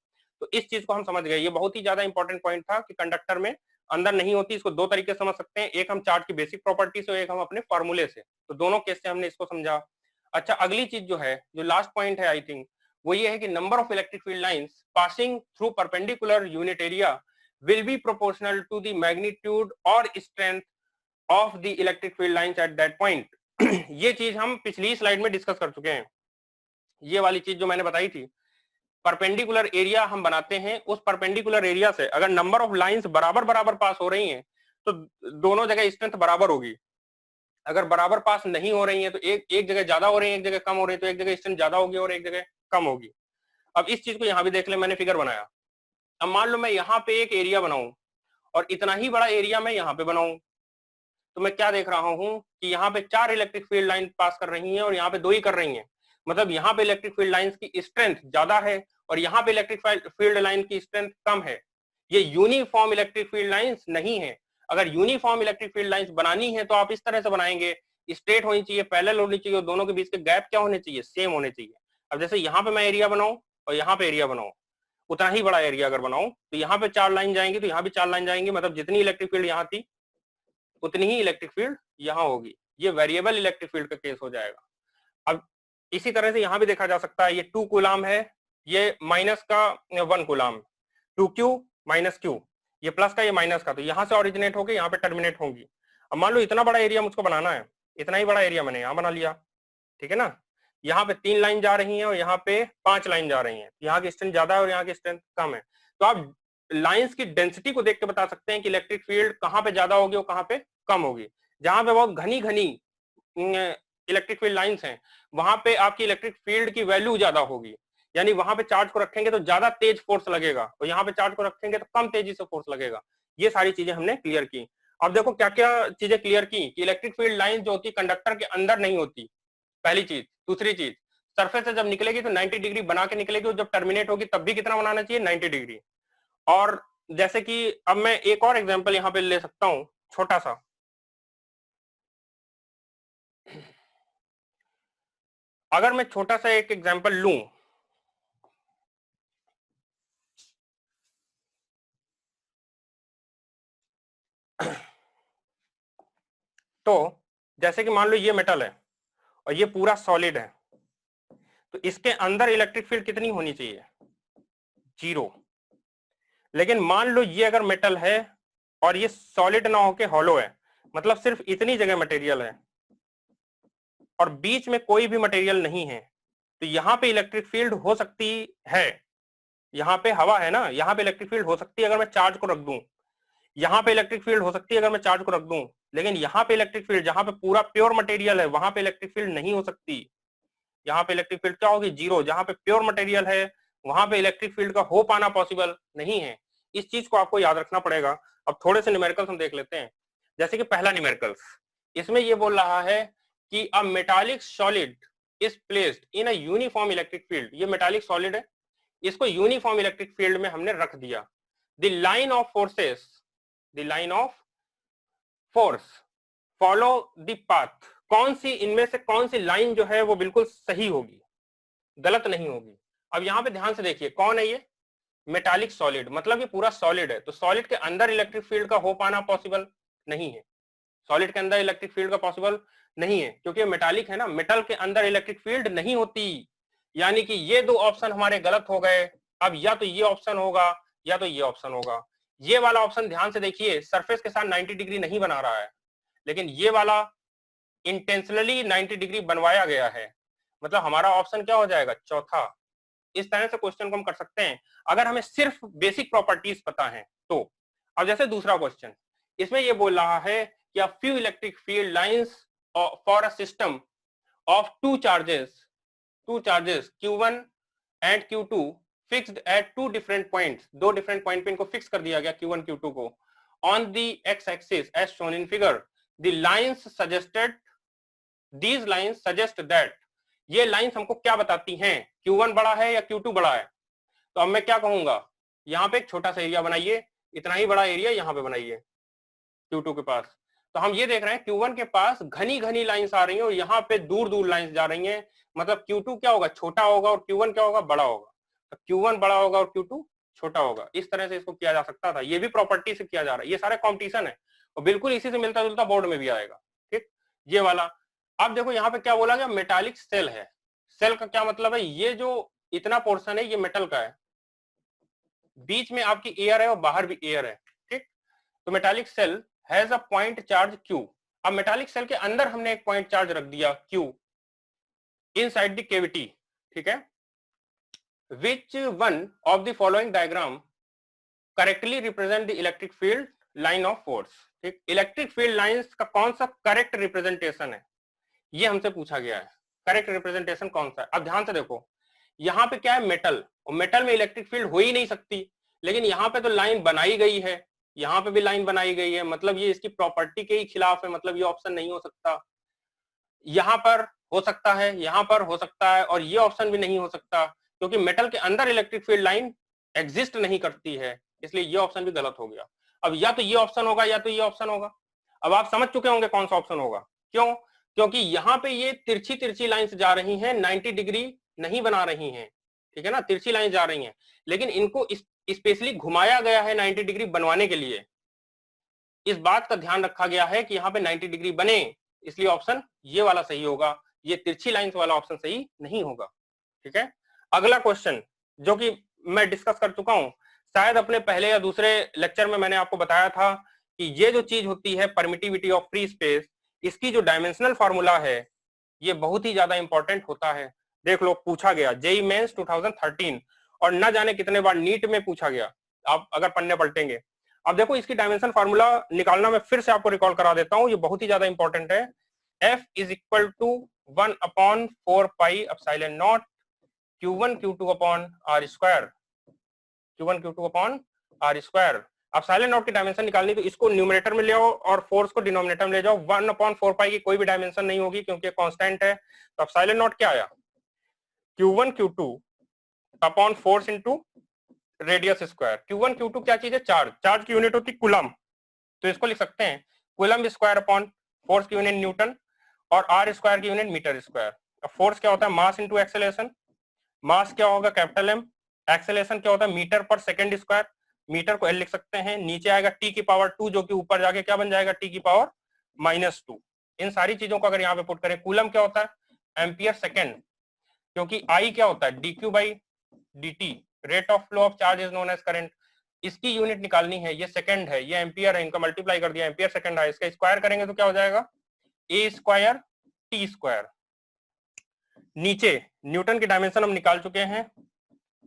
[SPEAKER 1] तो इस चीज को हम समझ गए, ये बहुत ही ज्यादा इंपॉर्टेंट पॉइंट था कि कंडक्टर में अंदर नहीं होती। इसको दो तरीके से समझ सकते हैं, एक हम चार्ज की बेसिक प्रॉपर्टी से, एक हम अपने फॉर्मूले से। तो दोनों केस से हमने इसको समझा। अच्छा, अगली चीज जो है, जो लास्ट पॉइंट है आई थिंक, वो ये है कि number of electric field lines passing through perpendicular unit area will be proportional to the magnitude और strength of the electric field lines at that point. ये चीज हम पिछली स्लाइड में डिस्कस कर चुके हैं। ये वाली चीज जो मैंने बताई थी, परपेंडिकुलर एरिया हम बनाते हैं, उस परपेंडिकुलर एरिया से अगर नंबर ऑफ लाइंस बराबर बराबर पास हो रही हैं तो दोनों जगह स्ट्रेंथ बराबर होगी। अगर बराबर पास नहीं हो रही है तो एक जगह ज्यादा हो रही है, एक जगह कम हो रही है, तो एक जगह स्ट्रेंथ ज्यादा होगी और एक जगह कम होगी। अब इस चीज को यहां भी देख ले, मैंने फिगर बनाया। अब मान लो मैं यहाँ पे एक एरिया बनाऊं और इतना ही बड़ा एरिया मैं यहाँ पे बनाऊं, तो मैं क्या देख रहा हूं कि यहाँ पे 4 इलेक्ट्रिक फील्ड लाइन पास कर रही हैं और यहाँ पे 2 ही कर रही हैं। मतलब यहाँ पे इलेक्ट्रिक फील्ड लाइंस की स्ट्रेंथ ज्यादा है और यहाँ पे इलेक्ट्रिक फील्ड लाइन की स्ट्रेंथ कम है। ये यूनिफॉर्म इलेक्ट्रिक फील्ड लाइंस नहीं है। अगर यूनिफॉर्म इलेक्ट्रिक फील्ड लाइंस बनानी है तो आप इस तरह से बनाएंगे, स्ट्रेट होनी चाहिए, पैरेलल होनी चाहिए, और दोनों के बीच के गैप क्या होने चाहिए, सेम होने चाहिए। अब जैसे यहाँ पे मैं एरिया बनाऊं और यहाँ पे एरिया बनाऊं, उतना ही बड़ा एरिया अगर बनाऊं तो यहाँ पे 4 लाइन जाएंगी तो यहाँ भी 4 लाइन जाएंगी, मतलब जितनी इलेक्ट्रिक फील्ड यहाँ थी उतनी ही इलेक्ट्रिक फील्ड यहाँ होगी। ये वेरिएबल इलेक्ट्रिक फील्ड का केस हो जाएगा। अब इसी तरह से यहाँ भी देखा जा सकता है, ये 2 कूलाम है, ये माइनस का 1 कूलाम, 2q माइनस q, ये प्लस का ये माइनस का, तो यहाँ से ऑरिजिनेट होकर यहाँ पे टर्मिनेट होंगी। अब मान लो इतना बड़ा एरिया मुझको बनाना है, इतना ही बड़ा एरिया मैंने यहाँ बना लिया, ठीक है ना। यहाँ पे 3 लाइन जा रही हैं और यहाँ पे 5 लाइन जा रही हैं, यहाँ की स्ट्रेंथ ज्यादा है और यहाँ की स्ट्रेंथ कम है। तो आप लाइंस की डेंसिटी को देख के बता सकते हैं कि इलेक्ट्रिक फील्ड कहाँ पे ज्यादा होगी और कहाँ पे कम होगी। जहां पे बहुत घनी घनी इलेक्ट्रिक फील्ड लाइंस हैं, वहां पे आपकी इलेक्ट्रिक फील्ड की वैल्यू ज्यादा होगी, यानी वहां पे चार्ज को रखेंगे तो ज्यादा तेज फोर्स लगेगा और यहाँ पे चार्ज को रखेंगे तो कम तेजी से फोर्स लगेगा। ये सारी चीजें हमने क्लियर की। अब देखो क्या क्या चीजें क्लियर की कि इलेक्ट्रिक फील्ड लाइन जो होती है कंडक्टर के अंदर नहीं होती, पहली चीज। दूसरी चीज, सरफेस से जब निकलेगी तो 90 डिग्री बना के निकलेगी और जब टर्मिनेट होगी तब भी कितना बनाना चाहिए, 90 डिग्री। और जैसे कि अब मैं एक और एग्जांपल यहाँ पे ले सकता हूं, छोटा सा। अगर मैं छोटा सा एक एग्जांपल लूं, तो जैसे कि मान लो ये मेटल है और ये पूरा सॉलिड है, तो इसके अंदर इलेक्ट्रिक फील्ड कितनी होनी चाहिए, 0। लेकिन मान लो ये अगर मेटल है और ये सॉलिड ना होके हॉलो है, मतलब सिर्फ इतनी जगह मटेरियल है और बीच में कोई भी मटेरियल नहीं है, तो यहाँ पे इलेक्ट्रिक फील्ड हो सकती है। यहाँ पे हवा है ना, यहाँ पे इलेक्ट्रिक फील्ड हो सकती है अगर मैं चार्ज को रख दूं, यहाँ पे इलेक्ट्रिक फील्ड हो सकती है अगर मैं चार्ज को रख दूं। लेकिन यहाँ पे इलेक्ट्रिक फील्ड, जहां पे पूरा प्योर मटेरियल है, वहां पे इलेक्ट्रिक फील्ड नहीं हो सकती। यहाँ पे इलेक्ट्रिक फील्ड क्या होगी, 0। जहां पे प्योर मटेरियल है वहां पे इलेक्ट्रिक फील्ड का हो पाना पॉसिबल नहीं है। इस चीज को आपको याद रखना पड़ेगा। अब थोड़े से न्यूमेरिकल्स हम देख लेते हैं। जैसे कि पहला न्यूमेरिकल्स, इसमें ये बोल रहा है कि अ metallic solid is placed in a uniform electric field. ये मेटालिक सॉलिड है, इसको यूनिफॉर्म इलेक्ट्रिक फील्ड में हमने रख दिया। The line of forces, the line of force follow the path. कौन सी इनमें से कौन सी लाइन जो है वो बिल्कुल सही होगी, गलत नहीं होगी। अब यहां पे ध्यान से देखिए, कौन है ये, मेटालिक सॉलिड, मतलब ये पूरा सॉलिड है, तो सॉलिड के अंदर इलेक्ट्रिक फील्ड का हो पाना पॉसिबल नहीं है। सॉलिड के अंदर इलेक्ट्रिक फील्ड का पॉसिबल नहीं है क्योंकि मेटालिक है ना, मेटल के अंदर इलेक्ट्रिक फील्ड नहीं होती। यानी कि ये दो ऑप्शन हमारे गलत हो गए। अब या तो ये ऑप्शन होगा या तो ये ऑप्शन होगा। ये वाला ऑप्शन ध्यान से देखिए, सरफेस के साथ 90 डिग्री नहीं बना रहा है, लेकिन ये वाला इंटेंशनली 90 डिग्री बनवाया गया है। मतलब हमारा ऑप्शन क्या हो जाएगा, चौथा। इस तरह से क्वेश्चन को हम कर सकते हैं अगर हमें सिर्फ बेसिक प्रॉपर्टीज पता है तो। अब जैसे दूसरा क्वेश्चन, इसमें ये बोल रहा है कि a few electric field lines for a system of two charges Q1 and Q2 fixed at two different points, दो different point पे इनको fix कर दिया गया Q1 Q2 को on the x axis as shown in figure. The lines suggested, these lines suggest that, ये lines हमको क्या बताती हैं, Q1 बड़ा है या Q2 बड़ा है। तो अब मैं क्या कहूंगा, यहाँ पे एक छोटा सा एरिया बनाइए, इतना ही बड़ा एरिया यहाँ पे बनाइए Q2 के पास। तो हम ये देख रहे हैं Q1 के पास घनी घनी लाइंस आ रही हैं और यहाँ पे दूर दूर लाइंस जा रही हैं। मतलब Q2 क्या होगा, छोटा होगा, और Q1 क्या होगा, बड़ा होगा। तो Q1 बड़ा होगा और Q2 छोटा होगा। इस तरह से इसको किया जा सकता था, ये भी प्रॉपर्टी से किया जा रहा है। ये सारे कॉम्पिटिशन है और बिल्कुल इसी से मिलता जुलता बोर्ड में भी आएगा। ठीक, ये वाला। अब देखो यहाँ पे क्या बोला गया, मेटालिक सेल है। सेल का क्या मतलब है, ये जो इतना पोर्शन है ये मेटल का है, बीच में आपकी एयर है और बाहर भी एयर है। ठीक, तो metallic shell has a point charge Q। अब मेटालिक सेल के अंदर हमने एक पॉइंट चार्ज रख दिया Q इनसाइड द कैविटी। ठीक है, which one of the following diagram correctly represent the electric field line of force. ठीक, इलेक्ट्रिक फील्ड लाइंस का कौन सा करेक्ट रिप्रेजेंटेशन है, ये हमसे पूछा गया है। करेक्ट रिप्रेजेंटेशन कौन सा है। अब ध्यान से देखो, यहाँ पे क्या है, मेटल, और मेटल में इलेक्ट्रिक फील्ड हो ही नहीं सकती, लेकिन यहाँ पे तो लाइन बनाई गई है, यहाँ पे भी लाइन बनाई गई है, मतलब ये इसकी प्रॉपर्टी के ही खिलाफ है, मतलब ये ऑप्शन नहीं हो सकता। यहाँ पर हो सकता है, यहाँ पर हो सकता है, और ये ऑप्शन भी नहीं हो सकता क्योंकि मेटल के अंदर इलेक्ट्रिक फील्ड लाइन एग्जिस्ट नहीं करती है, इसलिए ये ऑप्शन भी गलत हो गया। अब या तो ये ऑप्शन होगा या तो ये ऑप्शन होगा। अब आप समझ चुके होंगे कौन सा ऑप्शन होगा। क्यों, क्योंकि यहाँ पे ये तिरछी तिरछी लाइंस जा रही हैं, 90 डिग्री नहीं बना रही हैं। ठीक है ना, तिरछी लाइन जा रही हैं, लेकिन इनको स्पेशली घुमाया गया है 90 डिग्री बनवाने के लिए। इस बात का ध्यान रखा गया है कि यहाँ पे 90 डिग्री बने, इसलिए ऑप्शन ये वाला सही होगा, ये तिरछी लाइंस वाला ऑप्शन सही नहीं होगा। ठीक है, अगला क्वेश्चन जो कि मैं डिस्कस कर चुका हूं, शायद अपने पहले या दूसरे लेक्चर में मैंने आपको बताया था कि ये जो चीज होती है परमिटिविटी ऑफ फ्री स्पेस, इसकी जो डायमेंशनल फार्मूला है ये बहुत ही ज्यादा इंपॉर्टेंट होता है। देख लो, पूछा गया जेईई मेंस 2013 और न जाने कितने बार नीट में पूछा गया, आप अगर पन्ने पलटेंगे। अब देखो, इसकी डायमेंशन फार्मूला निकालना मैं फिर से आपको रिकॉल करा देता हूं, ये बहुत ही ज्यादा इंपॉर्टेंट है। F is equal to 1/4 pi epsilon naught Q1 Q2 upon R square, Q1 Q2 upon R square. Epsilon naught की डायमेंशन निकालनी, तो इसको न्यूमरेटर में ले आओ और फोर्स को डिनोमिनेटर में ले जाओ। 1/4 पाई की कोई भी डायमेंशन नहीं होगी क्योंकि कांस्टेंट है। तो एप्सिलॉन नॉट क्या आया, Q1 Q2 upon force into radius square. Q1 Q2 क्या चीज है, चार्ज, चार्ज की यूनिट होती है कूलम, तो इसको लिख सकते हैं कूलम स्क्वायर अपॉन फोर्स की यूनिट न्यूटन और R स्क्वायर की यूनिट मीटर स्क्वायर। फोर्स क्या होता है, मास इनटू एक्सेलरेशन, मास क्या होगा कैपिटल M, एक्सेलरेशन क्या होता है मीटर पर सेकंड स्क्वायर, मीटर को L लिख सकते हैं, नीचे आएगा T की पावर 2 जो कि ऊपर जाके क्या बन जाएगा T की पावर -2। इन सारी चीजों को अगर यहाँ पे पुट करें, कूलम क्या होता है एम्पियर सेकेंड, क्योंकि I क्या होता है dq by dt, rate of flow of charge is known as current. इसकी यूनिट निकालनी है, ये सेकंड है, ये एम्पियर है, इनका मल्टीप्लाई कर दिया, एम्पियर सेकंड है, इसका स्क्वायर करेंगे तो क्या हो जाएगा a स्क्वायर t स्क्वायर। नीचे न्यूटन की डायमेंशन हम निकाल चुके हैं,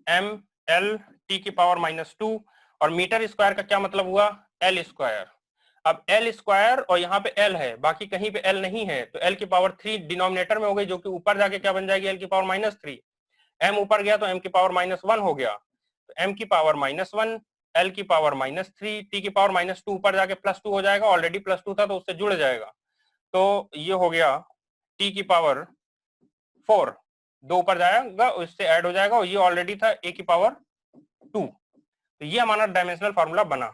[SPEAKER 1] m l t की पावर -2, और मीटर स्क्वायर का क्या मतलब हुआ, l स्क्वायर। अब l स्क्वायर और यहाँ पे l है, बाकी कहीं पे l नहीं है, तो l की पावर 3 डिनोमिनेटर में हो गई, जो कि ऊपर जाके क्या बन जाएगी l की पावर -3। m ऊपर गया तो m की पावर -1 हो गया, तो m की पावर -1, l की पावर -3, t की पावर -2 ऊपर जाके +2 हो जाएगा, ऑलरेडी +2 था तो उससे जुड़ जाएगा, तो ये हो गया t की पावर 4, 2 ऊपर जाएगा उससे ऐड हो जाएगा, और ये ऑलरेडी था a की पावर 2। तो ये हमारा डायमेंशनल फार्मूला बना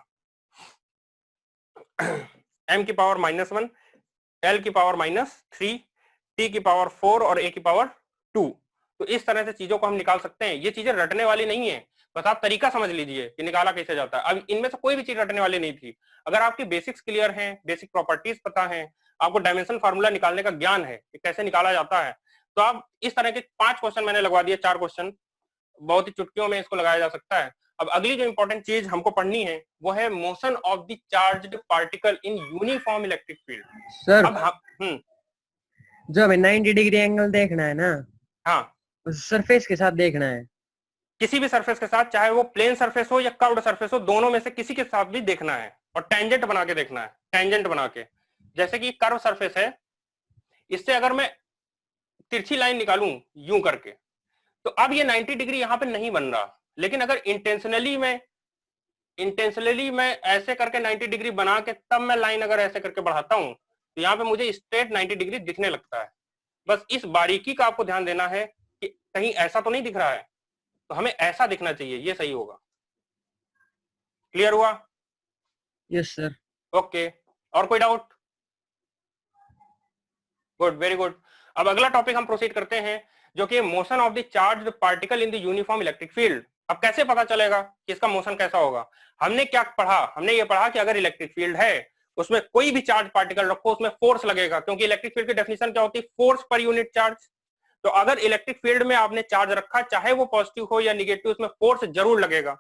[SPEAKER 1] m की पावर -1, l की पावर -3, t की पावर 4 और a की पावर 2। तो इस तरह से चीजों को हम निकाल सकते हैं। ये चीजें रटने वाली नहीं है, बस आप तरीका समझ लीजिए कि निकाला कैसे जाता है। अब इनमें से कोई भी चीज रटने वाली नहीं थी। अगर आपकी बेसिक्स क्लियर हैं, बेसिक प्रॉपर्टीज पता है, आपको डायमेंशन फार्मूला निकालने का ज्ञान है कि कैसे निकाला जाता है, तो आप इस तरह के 5 क्वेश्चन मैंने लगवा दिए, 4 क्वेश्चन बहुत ही चुटकियों में इसको लगाया जा सकता है। अब अगली जो इंपॉर्टेंट चीज हमको पढ़नी है वो है motion of the charged particle in uniform electric field.
[SPEAKER 2] Sir
[SPEAKER 1] अब हम
[SPEAKER 2] जो हमें 90 डिग्री एंगल देखना है ना,
[SPEAKER 1] हाँ,
[SPEAKER 2] उस सरफेस के साथ देखना है।
[SPEAKER 1] किसी भी सरफेस के साथ, चाहे वो प्लेन सरफेस हो या कर्व्ड सरफेस हो, दोनों में से किसी के साथ भी देखना है और टेंजेंट बना के देखना है। टेंजेंट बना के, जैसे कि कर्व सरफेस है, इससे अगर मैं तिरछी लाइन निकालूं यूं करके, तो अब ये 90 डिग्री यहां पे नहीं बन रहा। लेकिन अगर इंटेंशनली मैं ऐसे करके 90 डिग्री बना के तब मैं लाइन अगर ऐसे करके बढ़ाता हूं, तो यहाँ पे मुझे स्ट्रेट 90 डिग्री दिखने लगता है। बस इस बारीकी का आपको ध्यान देना है कि कहीं ऐसा तो नहीं दिख रहा है, तो हमें ऐसा दिखना चाहिए, ये सही होगा। क्लियर हुआ?
[SPEAKER 2] Yes sir.
[SPEAKER 1] ओके, और कोई डाउट? Good, very good. अब अगला टॉपिक हम प्रोसीड करते हैं, जो कि motion of the charged particle in the uniform electric field. अब कैसे पता चलेगा कि इसका मोशन कैसा होगा? हमने क्या पढ़ा? हमने ये पढ़ा कि अगर इलेक्ट्रिक फील्ड है, उसमें कोई भी चार्ज पार्टिकल रखो, उसमें फोर्स लगेगा, क्योंकि इलेक्ट्रिक फील्ड की डेफिनेशन क्या होती है? Force per unit charge. तो अगर इलेक्ट्रिक फील्ड में आपने चार्ज रखा, चाहे वो पॉजिटिव हो या निगेटिव, उसमें फोर्स जरूर लगेगा।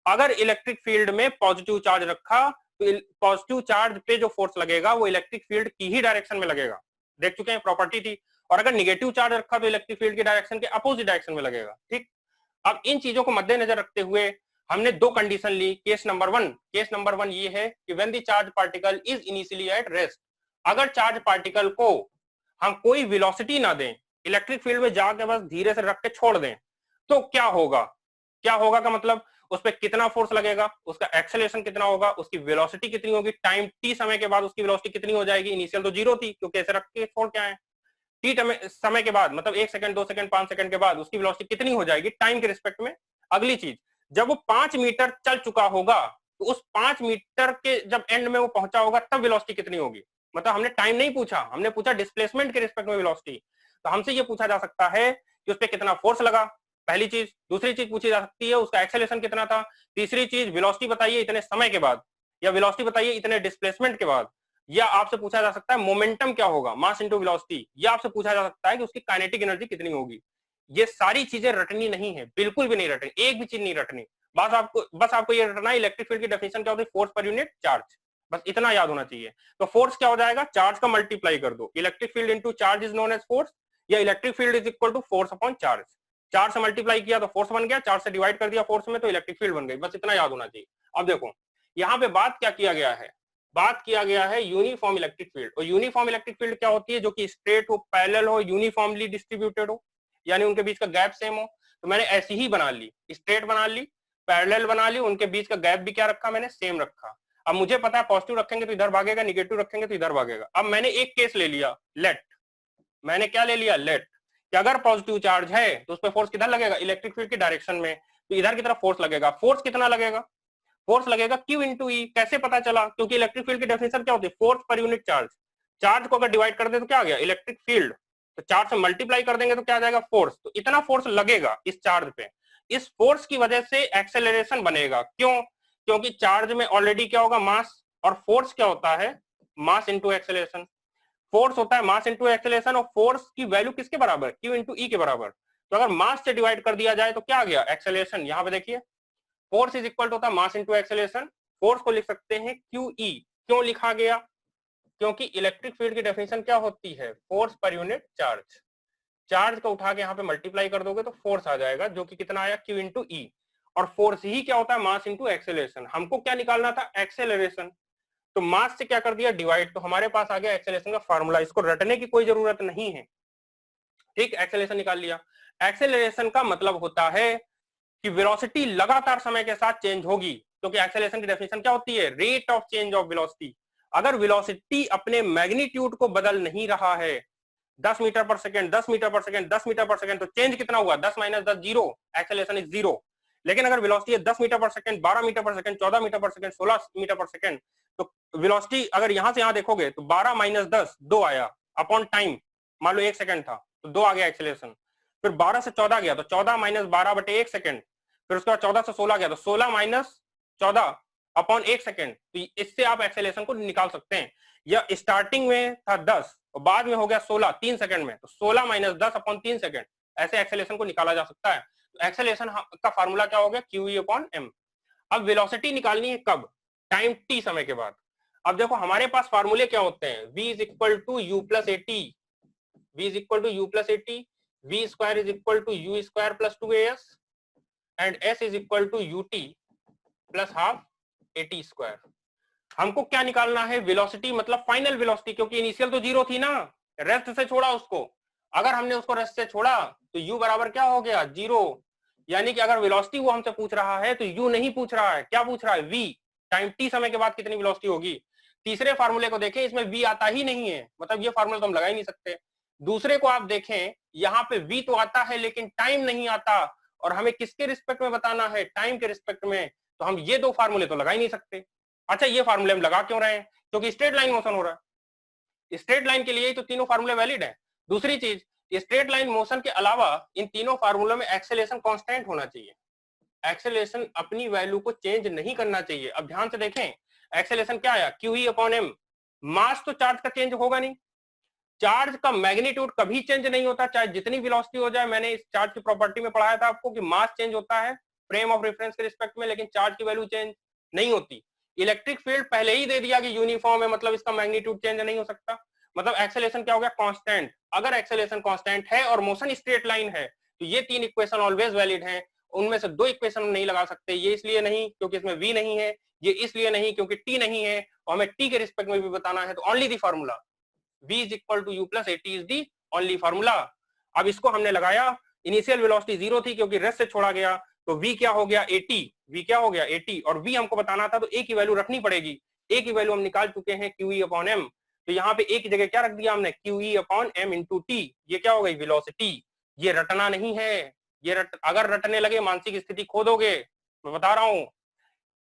[SPEAKER 1] अगर इलेक्ट्रिक फील्ड में पॉजिटिव चार्ज रखा, तो पॉजिटिव चार्ज पे जो फोर्स लगेगा वो इलेक्ट्रिक फील्ड की ही डायरेक्शन में लगेगा। देख चुके हैं, प्रॉपर्टी थी। और अगर निगेटिव चार्ज रखा तो इलेक्ट्रिक फील्ड की डायरेक्शन के अपोजिट डायरेक्शन में लगेगा। ठीक, अब इन चीजों को मद्देनजर रखते हुए हमने 2 कंडीशन ली। केस नंबर वन ये है कि when the charge particle is initially at rest, अगर चार्ज पार्टिकल को हम कोई वेलोसिटी ना दें, इलेक्ट्रिक फील्ड में जाके बस धीरे से रख के छोड़ दें, तो क्या होगा? क्या होगा का मतलब उस पर कितना फोर्स लगेगा, उसका एक्सेलरेशन कितना होगा, उसकी वेलोसिटी कितनी होगी, टाइम टी समय के बाद उसकी वेलोसिटी कितनी हो जाएगी। इनिशियल तो 0 थी क्योंकि ऐसे रख के छोड़ के आए। टी समय के बाद, मतलब 1 सेकंड, 2 सेकंड, 5 सेकंड के बाद उसकी वेलोसिटी कितनी हो जाएगी टाइम के रिस्पेक्ट में। अगली चीज, जब वो 5 मीटर चल चुका होगा, तो उस 5 मीटर के जब एंड में वो पहुंचा होगा, तब वेलोसिटी कितनी होगी। मतलब हमने टाइम नहीं पूछा, हमने पूछा डिस्प्लेसमेंट के रिस्पेक्ट में वेलोसिटी। तो हमसे ये पूछा जा सकता है कि उस पर कितना फोर्स लगा, पहली चीज। दूसरी चीज पूछी जा सकती है उसका एक्सेलरेशन कितना था। तीसरी चीज, वेलोसिटी बताइए इतने समय के बाद, या वेलोसिटी बताइए इतने डिस्प्लेसमेंट के बाद। या आपसे पूछा जा सकता है मोमेंटम क्या होगा, मास इनटू वेलोसिटी। या आपसे पूछा जा सकता है कि उसकी काइनेटिक एनर्जी कितनी होगी। ये सारी चीजें रटनी नहीं है, बिल्कुल भी नहीं रटनी, एक भी चीज नहीं रटनी। बस आपको ये रटना है इलेक्ट्रिक फील्ड की डेफिनेशन क्या होती है, फोर्स पर यूनिट चार्ज। बस इतना याद होना चाहिए। तो फोर्स क्या हो जाएगा, चार्ज का मल्टीप्लाई कर दो। Electric field into charge is known as force, या electric field is equal to force upon charge. Charge से मल्टीप्लाई किया तो फोर्स बन गया, चार्ज से डिवाइड कर दिया फोर्स में तो इलेक्ट्रिक फील्ड बन गई। बस इतना याद होना चाहिए। अब देखो यहाँ पे बात क्या किया गया है, बात किया गया है यूनिफॉर्म इलेक्ट्रिक फील्ड। और यूनिफॉर्म इलेक्ट्रिक फील्ड क्या होती है, जो कि स्ट्रेट हो, पैरेलल हो, यूनिफॉर्मली डिस्ट्रीब्यूटेड हो, यानी उनके बीच का गैप सेम हो। तो मैंने ऐसी ही बना ली, स्ट्रेट बना ली, पैरेलल बना ली, उनके बीच का गैप भी क्या रखा मैंने, सेम रखा। अब मुझे पता है पॉजिटिव रखेंगे तो इधर भागेगा, निगेटिव रखेंगे तो इधर भागेगा। अब मैंने एक केस ले लिया, लेट। मैंने क्या ले लिया, लेट, कि अगर पॉजिटिव चार्ज है तो उस पर फोर्स किधर लगेगा, इलेक्ट्रिक फील्ड की डायरेक्शन में, तो इधर की तरफ फोर्स लगेगा। फोर्स कितना लगेगा, फोर्स लगेगा Q इंटू ई। कैसे पता चला, क्योंकि इलेक्ट्रिक फील्ड की डेफिनेशन क्या होती है, force per unit charge. Charge को अगर डिवाइड कर दे तो क्या आ गया, इलेक्ट्रिक फील्ड। तो चार्ज से मल्टीप्लाई कर देंगे तो क्या आ जाएगा, फोर्स। तो इतना फोर्स लगेगा इस चार्ज पे। इस फोर्स की वजह से एक्सेलरेशन बनेगा। क्यों? क्योंकि चार्ज में ऑलरेडी क्या होगा, मास, और फोर्स क्या होता है, मास इंटू एक्सेलरेशन। फोर्स होता है मास इंटू एक्सेलरेशन, और फोर्स की वैल्यू किसके बराबर, Q इंटू ई के बराबर। तो अगर मास से डिवाइड कर दिया जाए तो क्या आ गया, एक्सेलरेशन। यहाँ पे देखिए, फोर्स इज इक्वल टू होता है मास इंटू एक्सेलरेशन। फोर्स को लिख सकते हैं QE। क्यों लिखा गया, क्योंकि इलेक्ट्रिक फील्ड की डेफिनेशन क्या होती है, force per unit charge. Charge को उठा के यहाँ पे मल्टीप्लाई कर दोगे तो फोर्स आ जाएगा, जो कि कितना आया, Q इंटू ई। और फोर्स ही क्या होता है, मास इंटू एक्सेलरेशन। हमको क्या निकालना था, एक्सेलरेशन। तो मास से क्या कर दिया, डिवाइड, तो हमारे पास आ गया एक्सेलरेशन का फार्मूला। इसको रटने की कोई जरूरत नहीं है। ठीक, एक्सेलरेशन निकाल लिया। एक्सेलरेशन का मतलब होता है कि वेलोसिटी लगातार समय के साथ चेंज होगी, क्योंकि एक्सेलरेशन की डेफिनेशन क्या होती है, rate of change of velocity. अगर वेलोसिटी अपने मैग्नीट्यूड को बदल नहीं रहा है, 10 मीटर पर सेकंड, 10 मीटर पर सेकंड, 10 मीटर पर सेकंड, तो चेंज कितना हुआ, 10 minus 10 zero, acceleration is zero. लेकिन अगर वेलोसिटी है 10 मीटर पर सेकंड, 12 मीटर पर सेकंड, 14 मीटर पर सेकंड, 16 मीटर पर सेकंड, तो वेलोसिटी अगर यहां से यहां देखोगे तो 12 माइनस 10 2 आया अपॉन टाइम। मान लो 1 सेकंड था तो 2 आ गया एक्सेलरेशन। फिर 12 से 14 गया तो 14 माइनस 12 बटे 1 सेकंड, फिर उसके बाद 14 से 16 गया तो 16 माइनस 14 अपॉन 1 सेकेंड। तो इससे आप एक्सेलेरेशन को निकाल सकते हैं। या स्टार्टिंग में था 10 और बाद में हो गया 16 3 सेकंड में, तो 16 माइनस 10 अपॉन 3 सेकंड, ऐसे एक्सेलेरेशन को निकाला जा सकता है। तो एक्सेलेरेशन का फार्मूला क्या हो गया, QE अपॉन m। अब वेलोसिटी निकालनी है कब, टाइम t समय के बाद। अब देखो हमारे पास फार्मूले क्या होते हैं, v is equal to U plus A T, v is equal to U plus A T, v square is equal to U square plus 2as and s is equal to U T plus half A T square. हमको क्या निकालना है, velocity मतलब final velocity, क्योंकि initial तो 0 थी ना, rest से छोड़ा उसको। अगर हमने उसको रेस्ट से छोड़ा तो u बराबर क्या हो गया 0। यानी कि अगर वेलोसिटी वो हमसे पूछ रहा है तो u नहीं पूछ रहा है, क्या पूछ रहा है, v। टाइम t समय के बाद कितनी वेलोसिटी होगी। तीसरे फार्मूले को देखें, इसमें v आता ही नहीं है, मतलब ये फार्मूला तो हम लगा ही नहीं सकते। दूसरे को आप देखें, यहाँ पे v तो आता है लेकिन टाइम नहीं आता, और हमें किसके रिस्पेक्ट में बताना है, टाइम के रिस्पेक्ट में। तो हम ये दो फार्मूले तो लगा ही नहीं सकते। अच्छा, ये फार्मूले हम लगा क्यों रहे हैं, क्योंकि स्ट्रेट लाइन मोशन हो रहा है। स्ट्रेट लाइन के लिए तो तीनों फार्मूले वैलिड है। दूसरी चीज, स्ट्रेट लाइन मोशन के अलावा इन तीनों फार्मूलों में एक्सेलेरेशन कांस्टेंट होना चाहिए। एक्सेलेरेशन अपनी वैल्यू को चेंज नहीं करना चाहिए। अब ध्यान से देखें, एक्सेलेरेशन क्या आया, QE अपॉन m। मास तो चार्ज का चेंज होगा नहीं, चार्ज का मैग्नीट्यूड कभी चेंज नहीं होता, चाहे जितनी वेलोसिटी हो जाए। मैंने इस चार्ज की प्रॉपर्टी में पढ़ाया था आपको कि मास चेंज होता है फ्रेम ऑफ रेफरेंस के रिस्पेक्ट में, लेकिन चार्ज की वैल्यू चेंज नहीं होती। इलेक्ट्रिक फील्ड पहले ही दे दिया कि यूनिफॉर्म है, मतलब इसका मैग्नीट्यूड चेंज नहीं हो सकता। मतलब एक्सेलेरेशन क्या हो गया, कांस्टेंट। अगर एक्सेलेरेशन कांस्टेंट है और मोशन स्ट्रेट लाइन है तो ये तीन इक्वेशन ऑलवेज वैलिड हैं। उनमें से दो इक्वेशन नहीं लगा सकते, ये इसलिए नहीं क्योंकि इसमें v नहीं है, ये इसलिए नहीं क्योंकि t नहीं है, और हमें t के रिस्पेक्ट में भी बताना है। तो only the formula v is equal to U plus A T is the only formula. अब इसको हमने लगाया, इनिशियल वेलोसिटी 0 थी क्योंकि रेस्ट से छोड़ा गया, तो v क्या हो गया 80, v क्या हो गया 80, और v हमको बताना था तो a की वैल्यू रखनी पड़ेगी। a की वैल्यू हम निकाल चुके हैं QE अपॉन m। तो यहाँ पे a की जगह क्या रख दिया हमने, QE upon m into T. ये क्या हो गई वेलोसिटी। ये रटना नहीं है, ये अगर रटने लगे मानसिक स्थिति खो दोगे। मैं बता रहा हूँ,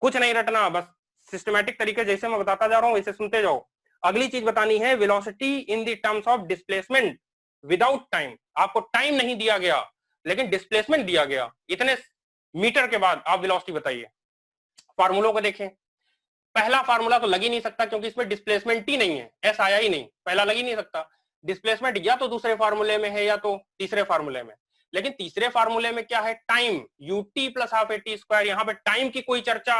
[SPEAKER 1] कुछ नहीं रटना, बस सिस्टमैटिक तरीके जैसे मैं बताता जा रहा हूँ वैसे सुनते जाओ। अगली चीज बतानी है, velocity in the terms of displacement without time. आपको टाइम नहीं दिया गया लेकिन डिस्प्लेसमेंट दिया गया, इतने मीटर के बाद आप वेलोसिटी बताइए। फार्मूलों को देखें, पहला फार्मूला तो लग ही नहीं सकता क्योंकि इसमें डिस्प्लेसमेंट ही नहीं है, एस आया ही नहीं, पहला लग ही नहीं सकता। डिस्प्लेसमेंट या तो दूसरे फार्मूले में है या तो तीसरे फार्मूले में। लेकिन तीसरे फार्मूले में क्या है, time, UT plus half A T square. यहाँ पे टाइम की कोई चर्चा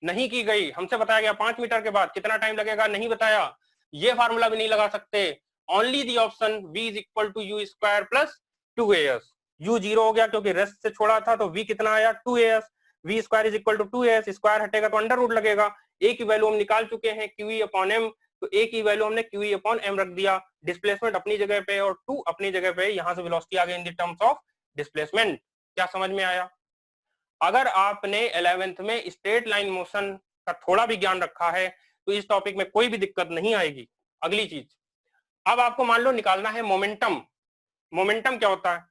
[SPEAKER 1] नहीं की गई, हमसे बताया गया 5 मीटर के बाद कितना टाइम लगेगा, नहीं बताया। ये फार्मूला भी नहीं लगा सकते। Only the option v is equal to U square plus 2as। u 0 हो गया क्योंकि रेस्ट से छोड़ा था, तो v कितना आया 2as। v square is equal to 2as, square हटेगा तो अंडर रूट लगेगा। a की वैल्यू हम निकाल चुके हैं QE अपॉन m, तो a की वैल्यू हमने QE अपॉन m रख दिया। डिस्प्लेसमेंट अपनी जगह पे और 2 अपनी जगह पे, यहां से वेलोसिटी आ गई in the terms of displacement. क्या समझ में आया। अगर आपने 11th में स्ट्रेट लाइन मोशन का थोड़ा भी ज्ञान रखा है तो इस टॉपिक में कोई भी दिक्कत नहीं आएगी। अगली चीज, अब आपको मान लो निकालना है मोमेंटम। मोमेंटम क्या होता है,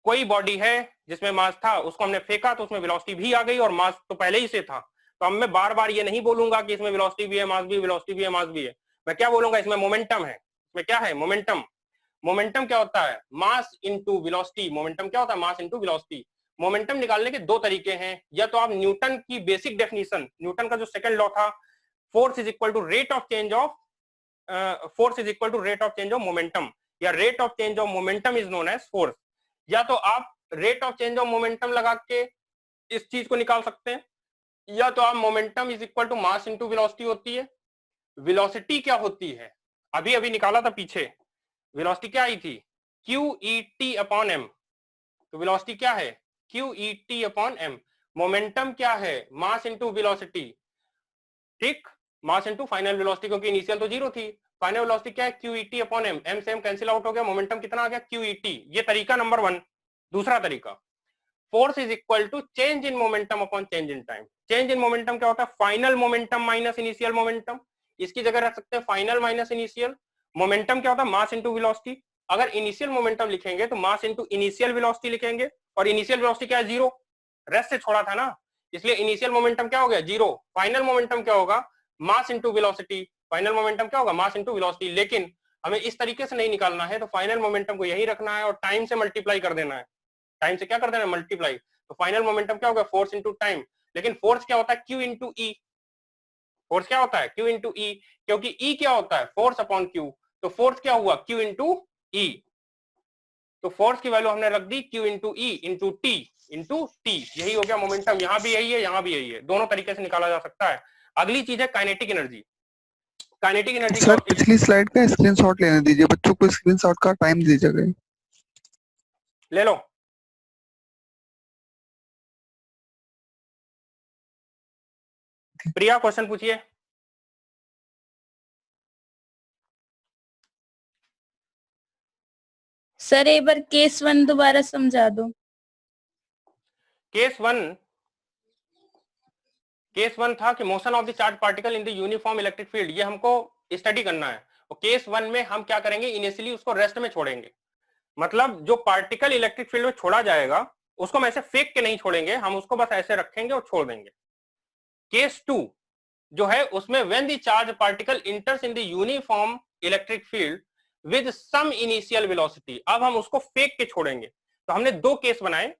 [SPEAKER 1] कोई बॉडी है जिसमें मास था, उसको हमने फेंका तो उसमें वेलोसिटी भी आ गई और मास तो पहले ही से था। तो अब मैं बार बार ये नहीं बोलूंगा कि इसमें वेलोसिटी भी है, मास भी, वेलोसिटी भी है, मास भी है। मैं क्या बोलूंगा, इसमें मोमेंटम है। इसमें क्या है, मोमेंटम। मोमेंटम क्या होता है, मास इंटू वेलोसिटी। मोमेंटम क्या होता है, मास इंटू वेलोसिटी। मोमेंटम निकालने के दो तरीके हैं, या तो आप न्यूटन की बेसिक डेफिनेशन, न्यूटन का जो सेकंड लॉ था, force is equal to rate of change of force is equal to rate of change of momentum, या rate of change of momentum is known as force. या तो आप rate of change of momentum लगा के इस चीज को निकाल सकते हैं, या तो आप momentum is equal to mass into velocity होती है। वेलोसिटी क्या होती है, अभी अभी निकाला था पीछे, वेलोसिटी क्या आई थी, QET अपॉन m। तो वेलोसिटी क्या है, QET अपॉन m। मोमेंटम क्या है, मास इंटू वेलोसिटी। ठीक, मास इंटू फाइनल वेलोसिटी, क्योंकि इनिशियल तो 0 थी। फाइनल वेलोसिटी क्या है, QET अपॉन m। m से m कैंसिल आउट हो गया, मोमेंटम कितना आ गया, QET। ये तरीका नंबर 1। दूसरा तरीका, force is equal to change in momentum upon change in time. Change in momentum क्या होता है, final momentum minus initial momentum. इसकी जगह रख सकते हैं फाइनल माइनस इनिशियल। मोमेंटम क्या होता है, मास इंटू वेलोसिटी। अगर इनिशियल मोमेंटम लिखेंगे तो मास इंटू इनिशियल वेलोसिटी लिखेंगे, और इनिशियल वेलोसिटी क्या है, 0, रेस्ट से छोड़ा था ना, इसलिए इनिशियल मोमेंटम क्या हो गया, 0। फाइनल मोमेंटम क्या होगा, मास इंटू वेलोसिटी। फाइनल मोमेंटम क्या होगा, मास इंटू वेलोसिटी। लेकिन हमें इस तरीके से नहीं निकालना है, तो फाइनल मोमेंटम को यही रखना है और टाइम से मल्टीप्लाई कर देना है। टाइम से क्या कर देना है, मल्टीप्लाई। तो फाइनल मोमेंटम क्या होगा, फोर्स इंटू टाइम। लेकिन फोर्स क्या होता है, क्यू इंटू ई। फोर्स क्या होता है, क्यू इंटू ई, क्योंकि ई क्या होता है, फोर्स अपॉन क्यू। तो फोर्स क्या हुआ, क्यू इंटू ई। तो फोर्स की वैल्यू हमने रख दी q into e into t into t. यही हो गया मोमेंटम। यहां भी यही है, यहां भी यही है, दोनों तरीके से निकाला जा सकता है। अगली चीज है काइनेटिक एनर्जी। काइनेटिक एनर्जी क्या
[SPEAKER 3] सर
[SPEAKER 1] होती है,
[SPEAKER 3] पिछली स्लाइड का स्क्रीनशॉट लेने दीजिए, बच्चों को स्क्रीनशॉट का टाइम दीजिएगा।
[SPEAKER 1] ले लो। प्रिया क्वेश्चन पूछिए।
[SPEAKER 4] सर एक बार केस 1 दोबारा समझा दो।
[SPEAKER 1] केस वन था कि motion of the charge particle in the uniform electric field, ये हमको स्टडी करना है। और केस वन में हम क्या करेंगे, इनिशियली उसको रेस्ट में छोड़ेंगे। मतलब जो पार्टिकल इलेक्ट्रिक फील्ड में छोड़ा जाएगा उसको हम ऐसे फेंक के नहीं छोड़ेंगे, हम उसको बस ऐसे रखेंगे और छोड़ देंगे। केस टू जो है उसमें when the charge particle enters in the uniform electric field with some initial velocity, अब हम उसको फेंक के छोड़ेंगे। तो हमने दो केस बनाए।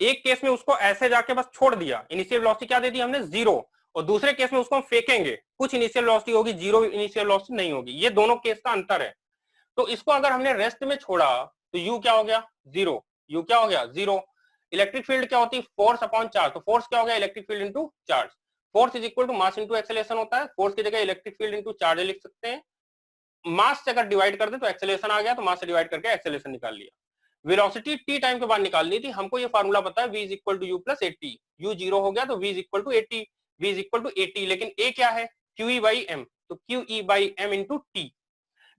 [SPEAKER 1] एक केस में उसको ऐसे जाके बस छोड़ दिया, इनिशियल वेलोसिटी क्या दे दी हमने, 0। और दूसरे केस में उसको हम फेंकेंगे, कुछ इनिशियल वेलोसिटी होगी, 0 इनिशियल वेलोसिटी नहीं होगी। ये दोनों केस का अंतर है। तो इसको अगर हमने रेस्ट में छोड़ा तो यू क्या हो गया, 0। यू क्या हो गया, 0। इलेक्ट्रिक फील्ड क्या होती है, फोर्स अपॉन चार्ज। तो फोर्स क्या हो गया, electric field into charge. Force is equal to mass into acceleration होता है। फोर्स की जगह इलेक्ट्रिक फील्ड इंटू चार्ज लिख सकते हैं। मास से अगर डिवाइड कर दे तो एक्सेलरेशन आ गया, तो मास से डिवाइड करके एक्सेलरेशन निकाल लिया। वेलोसिटी टी टाइम के बाद निकालनी थी हमको, ये फार्मूला पता है, v is equal to U plus A T. U 0 हो गया तो v is equal to 80, v is equal to 80। लेकिन a क्या है, QE बाई m, तो QE by m into T.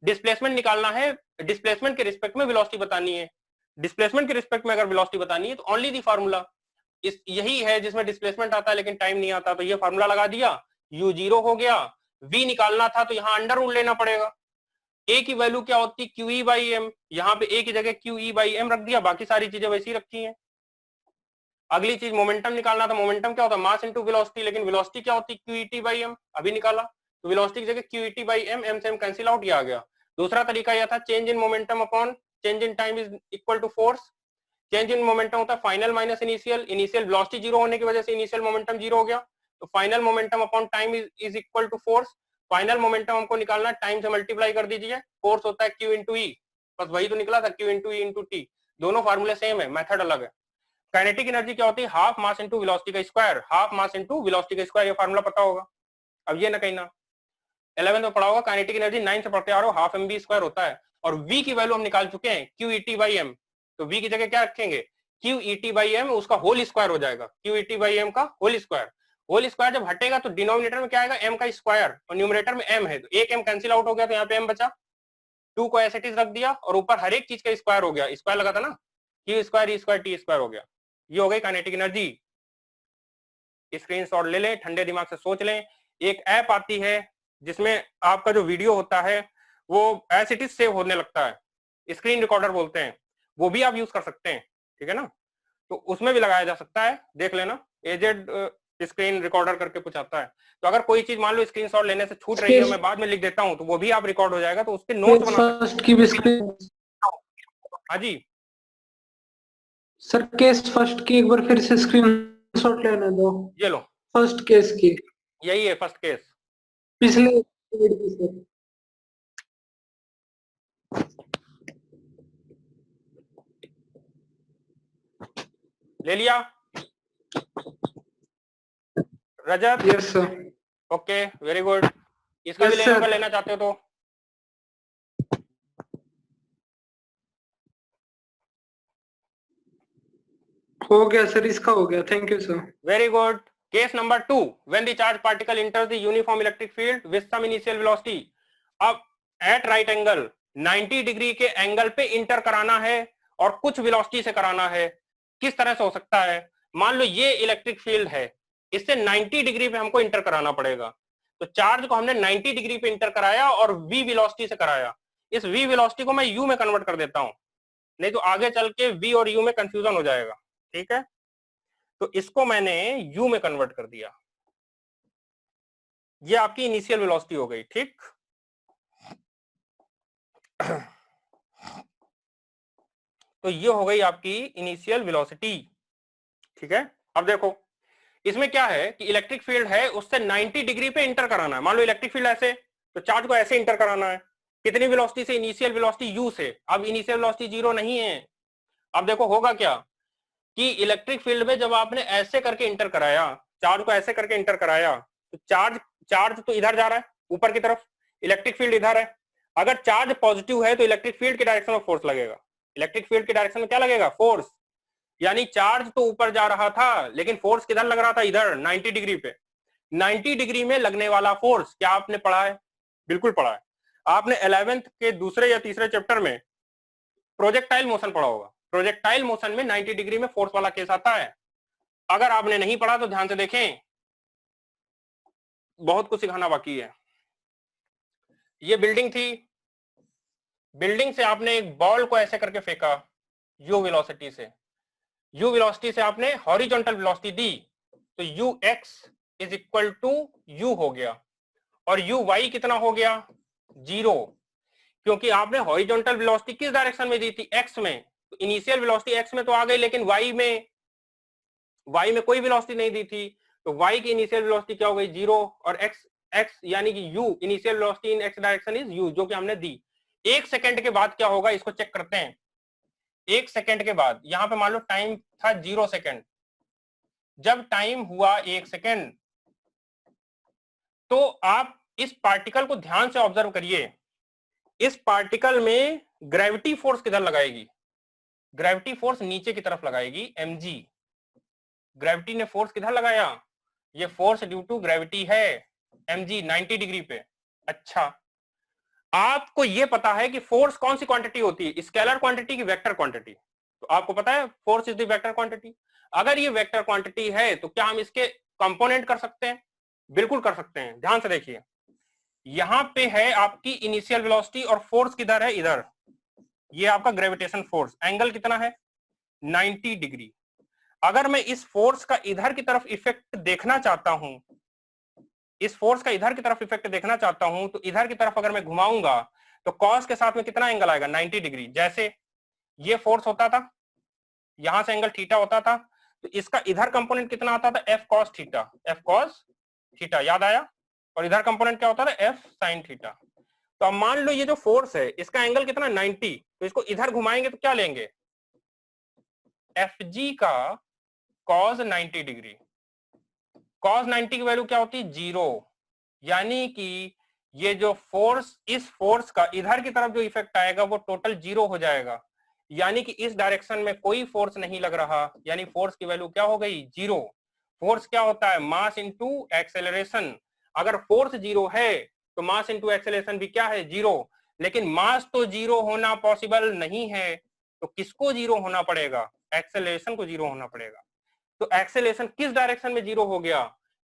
[SPEAKER 1] Displacement निकालना है, डिस्प्लेसमेंट के रिस्पेक्ट में वेलोसिटी बतानी है। डिस्प्लेसमेंट के रिस्पेक्ट में अगर वेलोसिटी बतानी है तो ओनली दी फार्मूला इस यही है जिसमें डिस्प्लेसमेंट आता है लेकिन टाइम नहीं आता। तो ये फार्मूला लगा दिया, u 0 हो गया। v निकालना था तो यहाँ अंडर रूट लेना पड़ेगा। a की वैल्यू क्या होती है, QE बाई m, यहाँ पे a की जगह QE बाई m रख दिया, बाकी सारी चीजें वैसी रखी हैं। अगली चीज मोमेंटम निकालना था। मोमेंटम क्या होता है, मास इंटू वेलोसिटी, लेकिन वेलोसिटी क्या होती है, QET बाई m, अभी निकाला। तो वेलोसिटी की जगह QET बाई m, m से m कैंसिल आउट, ये आ गया। दूसरा तरीका यह था, change in momentum upon change in time is equal to force. Change in momentum होता है final minus initial, initial velocity 0 होने की वजह से इनिशियल मोमेंटम 0 हो गया। तो final momentum upon time is equal to force. Final momentum हमको निकालना, टाइम से मल्टीप्लाई कर दीजिए, फोर्स होता है Q इंटू ई, बस वही तो निकला था, Q into e into T. दोनों फार्मूले सेम है, मेथड अलग है। काइनेटिक एनर्जी क्या होती है, हाफ मास इंटू वेलोसिटी का स्क्वायर, हाफ मास इंटू वेलोसिटी का स्क्वायर, ये फार्मूला पता होगा। अब ये ना कहीं ना 11 में पढ़ा होगा, काइनेटिक एनर्जी 9 से पढ़ते आ रहे हो, हाफ mv स्क्वायर होता है। और v की वैल्यू हम निकाल चुके हैं, QET बाई m। तो v की जगह क्या रखेंगे, QET बाई m, उसका होल स्क्वायर हो जाएगा, QET बाई m का होल स्क्वायर। होल स्क्वायर जब हटेगा तो डिनोमिनेटर में क्या आएगा, m का स्क्वायर, और न्यूमरेटर में m है, तो एक m कैंसिल आउट हो गया, तो यहाँ पे m बचा। 2 को एज इट इज रख दिया और ऊपर हर एक चीज का स्क्वायर हो गया, स्क्वायर लगा था ना, Q square, E square, T square हो गया। ये हो गई काइनेटिक एनर्जी। स्क्रीनशॉट ले लें, ठंडे दिमाग से सोच लें। एक ऐप आती है जिसमें आपका जो वीडियो होता है वो एज इट इज सेव होने लगता है, स्क्रीन रिकॉर्डर बोलते हैं, वो भी आप यूज कर सकते हैं, ठीक है ना। तो उसमें भी लगाया जा सकता है, देख लेना, एजेड स्क्रीन रिकॉर्डर करके कुछ आता है। तो अगर कोई चीज मान लो स्क्रीनशॉट लेने से छूट रही है, मैं बाद में लिख देता हूँ, तो वो भी आप रिकॉर्ड हो जाएगा, तो उसके नोट्स बना सकते
[SPEAKER 5] फर्स्ट की भी स्क्रीन।
[SPEAKER 1] हैं। हाँ जी,
[SPEAKER 5] सर केस फर्स्ट की एक बार फिर से स्क्रीनशॉट लेने दो,
[SPEAKER 1] ये लो,
[SPEAKER 5] फर्स्ट केस की,
[SPEAKER 1] यही है फर्स्ट केस।
[SPEAKER 5] पिछले slide की सर।
[SPEAKER 1] ले लिया Rajat,
[SPEAKER 5] yes sir.
[SPEAKER 1] Okay very good. इसका भी
[SPEAKER 5] Yes,
[SPEAKER 1] ले लो
[SPEAKER 5] sir.
[SPEAKER 1] अगर लेना चाहते हो तो।
[SPEAKER 5] हो गया सर, इसका हो गया, thank you sir.
[SPEAKER 1] Very good. Case number 2, when the charge particle enters the uniform electric field with some initial velocity. अब at right angle 90 डिग्री के एंगल पे इंटर कराना है और कुछ वेलोसिटी से कराना है। किस तरह से हो सकता है, मान लो ये इलेक्ट्रिक फील्ड है, इससे 90 डिग्री पे हमको इंटर कराना पड़ेगा। तो चार्ज को हमने 90 डिग्री पे इंटर कराया और v वेलोसिटी से कराया। इस v वेलोसिटी को मैं u में कन्वर्ट कर देता हूं, नहीं तो आगे चल के v और u में कंफ्यूजन हो जाएगा, ठीक है। तो इसको मैंने u में कन्वर्ट कर दिया, ये आपकी इनिशियल वेलोसिटी हो गई, ठीक। तो ये हो गई आपकी इनिशियल वेलोसिटी, ठीक है, अब देखो इसमें क्या है कि इलेक्ट्रिक फील्ड है उससे 90 डिग्री पे इंटर कराना है। मान लो इलेक्ट्रिक फील्ड ऐसे, तो चार्ज को ऐसे इंटर कराना है। कितनी वेलोसिटी से? इनिशियल वेलोसिटी u से। अब इनिशियल वेलोसिटी 0 नहीं है। अब देखो होगा क्या कि इलेक्ट्रिक फील्ड में जब आपने ऐसे करके इंटर कराया, चार्ज को ऐसे करके इंटर कराया, तो चार्ज तो इधर जा रहा है ऊपर की तरफ, इलेक्ट्रिक फील्ड इधर है। अगर चार्ज पॉजिटिव है तो इलेक्ट्रिक फील्ड की डायरेक्शन में फोर्स लगेगा। इलेक्ट्रिक फील्ड की डायरेक्शन में क्या लगेगा? फोर्स। यानी चार्ज तो ऊपर जा रहा था लेकिन फोर्स किधर लग रहा था? इधर 90 डिग्री पे। 90 डिग्री में लगने वाला फोर्स क्या आपने पढ़ा है? बिल्कुल पढ़ा है। आपने 11th के दूसरे या तीसरे चैप्टर में प्रोजेक्टाइल मोशन पढ़ा होगा। प्रोजेक्टाइल मोशन में 90 डिग्री में फोर्स वाला केस आता है। अगर आपने नहीं पढ़ा तो ध्यान से देखें, बहुत कुछ सिखाना बाकी है। ये बिल्डिंग थी, बिल्डिंग से आपने एक बॉल को ऐसे करके फेंका u वेलोसिटी से, u वेलोसिटी से आपने हॉरिजॉन्टल वेलोसिटी दी, तो ux is equal to u हो गया। और uy कितना हो गया? 0, क्योंकि आपने हॉरिजॉन्टल वेलोसिटी किस डायरेक्शन में दी थी? x में। तो इनिशियल वेलोसिटी x में तो आ गई, लेकिन y में कोई वेलोसिटी नहीं दी थी, तो y की इनिशियल वेलोसिटी क्या हो गई? 0। और x यानी कि u initial velocity in x direction is u, जो कि हमने दी। 1 सेकंड के बाद क्या होगा इसको चेक करते हैं। 1 सेकंड के बाद, यहां पे मान लो टाइम था 0 सेकंड, जब टाइम हुआ 1 सेकंड, तो आप इस पार्टिकल को ध्यान से ऑब्जर्व करिए। इस पार्टिकल में ग्रेविटी फोर्स किधर लगाएगी? ग्रेविटी फोर्स नीचे की तरफ लगाएगी, mg। ग्रेविटी ने फोर्स किधर लगाया? ये फोर्स ड्यू टू ग्रेविटी है, mg 90 डिग्री पे। अच्छा, आपको ये पता है कि फोर्स कौन सी क्वांटिटी होती है? स्केलर क्वांटिटी की वेक्टर क्वांटिटी? तो आपको पता है force is the vector quantity. अगर ये वेक्टर क्वांटिटी है तो क्या हम इसके कंपोनेंट कर सकते हैं? बिल्कुल कर सकते हैं। ध्यान से देखिए, यहां पे है आपकी इनिशियल वेलोसिटी और फोर्स किधर है? इधर। ये आपका ग्रेविटेशन फोर्स, एंगल कितना है? 90 डिग्री। अगर मैं इस फोर्स का इधर की तरफ इफेक्ट देखना चाहता हूं, इस फोर्स का इधर की तरफ इफेक्ट देखना चाहता हूं, तो इधर की तरफ अगर मैं घुमाऊंगा तो कॉस के साथ में कितना एंगल आएगा? 90 डिग्री। जैसे ये फोर्स होता था, यहां से एंगल थीटा होता था, तो इसका इधर कंपोनेंट कितना आता था? F cos theta. F cos theta याद आया? और इधर कंपोनेंट क्या होता था? F sine theta. तो अब मान लो ये जो फोर्स है इसका एंगल कितना? 90। तो इसको इधर घुमाएंगे तो क्या लेंगे? एफ जी का कॉस 90 डिग्री। कॉस 90 की वैल्यू क्या होती है? 0। यानी कि ये जो फोर्स, इस फोर्स का इधर की तरफ जो इफेक्ट आएगा वो टोटल 0 हो जाएगा। यानी कि इस डायरेक्शन में कोई फोर्स नहीं लग रहा, यानी फोर्स की वैल्यू क्या हो गई? 0। फोर्स क्या होता है? मास इंटू एक्सेलरेशन। अगर फोर्स 0 है तो मास इंटू एक्सेलरेशन भी क्या है? 0। लेकिन मास तो 0 होना पॉसिबल नहीं है, तो किसको 0 होना पड़ेगा? एक्सेलरेशन को 0 होना पड़ेगा। तो एक्सेलरेशन किस डायरेक्शन में 0 हो गया?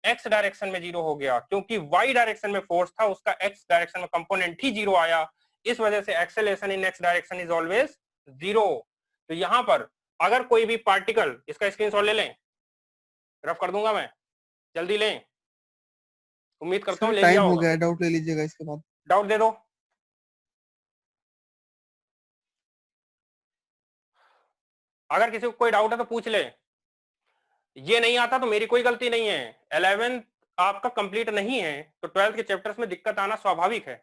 [SPEAKER 1] एक्स डायरेक्शन में 0 हो गया, क्योंकि वाई डायरेक्शन में फोर्स था, उसका एक्स डायरेक्शन में कंपोनेंट ही 0 आया। इस वजह से acceleration in x direction is always 0। तो यहां पर अगर कोई भी पार्टिकल, इसका स्क्रीनशॉट ले लें, रफ कर दूंगा मैं, जल्दी लें, उम्मीद करता हूं ले लिया
[SPEAKER 3] टाइम हो
[SPEAKER 1] होगा।
[SPEAKER 3] गया, डाउट ले लीजिएगा इसके बाद।
[SPEAKER 1] डाउट दे दो। अगर किसी को कोई डाउट है तो पूछ ले। ये नहीं आता तो मेरी कोई गलती नहीं है। 11th आपका कंप्लीट नहीं है तो 12th के चैप्टर्स में दिक्कत आना स्वाभाविक है,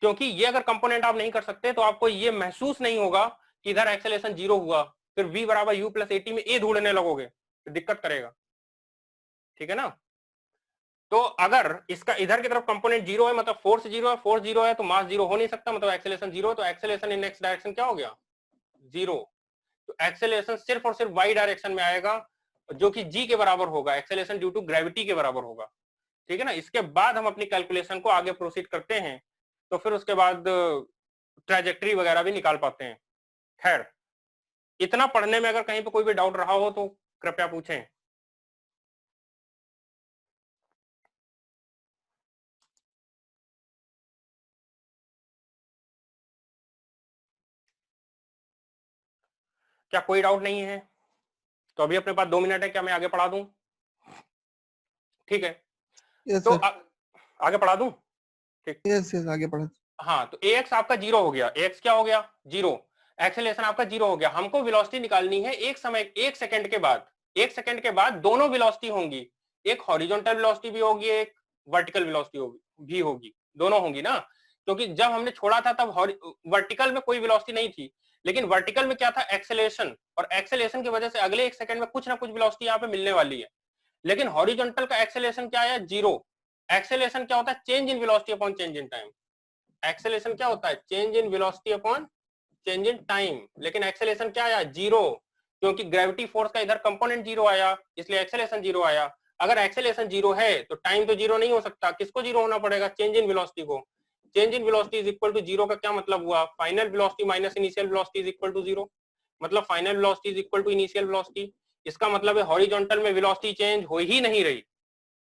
[SPEAKER 1] क्योंकि ये अगर कंपोनेंट आप नहीं कर सकते तो आपको ये महसूस नहीं होगा कि इधर एक्सेलरेशन 0 हुआ, फिर v बराबर u प्लस at में a ढूंढने लगोगे तो दिक्कत करेगा। ठीक है ना? तो अगर इसका इधर की तरफ कंपोनेंट 0 है, मतलब फोर्स 0 है, फोर्स 0 है तो मास 0 हो नहीं सकता, मतलब एक्सेलरेशन 0, तो एक्सेलरेशन इन एक्स डायरेक्शन क्या हो गया? 0। तो एक्सेलरेशन सिर्फ और सिर्फ y डायरेक्शन में आएगा, जो कि g के बराबर होगा, एक्सेलरेशन ड्यू टू ग्रेविटी के बराबर होगा। ठीक है ना? इसके बाद हम अपनी कैलकुलेशन को आगे प्रोसीड करते हैं, तो फिर उसके बाद ट्रैजेक्टरी वगैरह भी निकाल पाते हैं। खैर, इतना पढ़ने में अगर कहीं पे कोई भी डाउट रहा हो तो कृपया पूछें। क्या कोई डाउट नहीं है? तो अभी अपने पास 2 मिनट है, क्या मैं आगे पढ़ा दूं? ठीक है,
[SPEAKER 3] यस
[SPEAKER 1] तो
[SPEAKER 3] सर,
[SPEAKER 1] आगे पढ़ा दूं? ठीक,
[SPEAKER 3] यस यस, आगे पढ़ा।
[SPEAKER 1] हाँ, तो ax आपका 0 हो गया। ax क्या हो गया? 0। एक्सेलरेशन आपका 0 हो गया। हमको वेलोसिटी निकालनी है एक सेकंड के बाद। 1 सेकंड के बाद दोनों वेलोसिटी होंगी, एक हॉरिजॉन्टल वेलोसिटी भी होगी, एक वर्टिकल वेलोसिटी भी होगी, दोनों होंगी ना, क्योंकि जब हमने छोड़ा था तब वर्टिकल में कोई वेलोसिटी नहीं थी, लेकिन वर्टिकल में क्या था, एक्सेलरेशन, और एक्सेलरेशन की वजह से अगले 1 सेकंड में कुछ ना कुछ वेलोसिटी यहाँ पे मिलने वाली है। लेकिन हॉरिजॉन्टल का एक्सेलरेशन क्या है, जीरो। एक्सेलरेशन क्या होता है, change in velocity upon change in time. Acceleration क्या होता है, change in velocity upon change in time, लेकिन एक्सेलरेशन क्या आया, जीरो, क्योंकि ग्रेविटी फोर्स का इधर कंपोनेंट जीरो आया, इसलिए एक्सेलरेशन जीरो आया। अगर एक्सेलरेशन जीरो है तो टाइम तो जीरो नहीं हो सकता, किसको जीरो होना पड़ेगा, चेंज इन वेलोसिटी को। Change in velocity is equal to zero का क्या मतलब हुआ, final velocity minus initial velocity is equal to zero, मतलब final velocity is equal to initial velocity. इसका मतलब है हॉरिजॉन्टल में वेलोसिटी चेंज हो ही नहीं रही,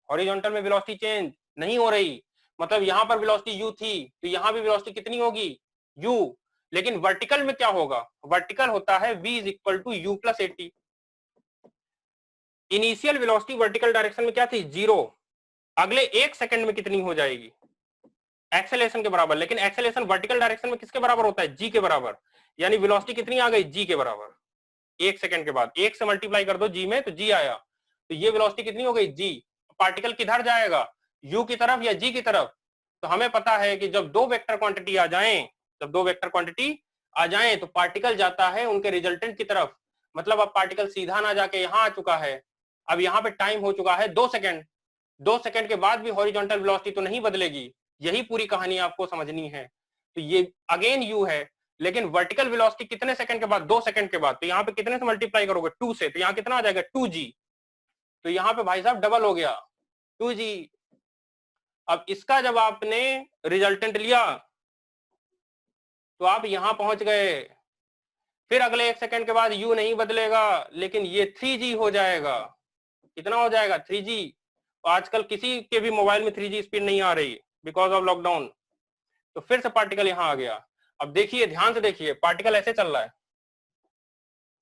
[SPEAKER 1] हॉरिजॉन्टल में वेलोसिटी चेंज नहीं हो रही, मतलब यहां पर वेलोसिटी u थी तो यहां भी वेलोसिटी कितनी होगी, u। लेकिन वर्टिकल में क्या होगा, वर्टिकल होता है v is equal to u plus 80। Initial velocity vertical direction में क्या थी, जीरो, अगले 1 सेकंड में कितनी हो जाएगी, एक्सेलरेशन के बराबर। लेकिन एक्सेलरेशन वर्टिकल डायरेक्शन में किसके बराबर होता है, g के बराबर, यानी वेलोसिटी कितनी आ गई, g के बराबर। 1 सेकंड के बाद 1 से मल्टीप्लाई कर दो g में तो g आया, तो ये वेलोसिटी कितनी हो गई, g। पार्टिकल किधर जाएगा, u की तरफ या g की तरफ। तो हमें पता है कि जब दो वेक्टर क्वांटिटी आ जाएं, जब दो वेक्टर क्वांटिटी आ जाएं तो पार्टिकल जाता है उनके रिजल्टेंट की तरफ, मतलब अब पार्टिकल सीधा ना जाके यहां आ चुका है, अब यहाँ पे टाइम हो चुका है 2 सेकंड। 2 सेकंड के बाद भी हॉरिजॉन्टल वेलोसिटी तो नहीं बदलेगी, यही पूरी कहानी आपको समझनी है। तो ये अगेन u है, लेकिन वर्टिकल वेलोसिटी कितने सेकंड के बाद, 2 सेकंड के बाद, तो यहाँ पे कितने से मल्टीप्लाई करोगे, 2 से, तो यहाँ कितना आ जाएगा 2g, तो यहाँ पे भाई साहब डबल हो गया 2g। अब इसका जब आपने रिजल्टेंट लिया तो आप यहां पहुंच गए, फिर अगले 1 सेकंड के बाद u नहीं बदलेगा, लेकिन ये 3g हो जाएगा। कितना हो जाएगा, 3g। आजकल किसी के भी मोबाइल में 3g स्पीड नहीं आ रही बिकॉज ऑफ लॉकडाउन, तो फिर से पार्टिकल यहां आ गया। अब देखिए, ध्यान से देखिए, पार्टिकल ऐसे चल रहा है,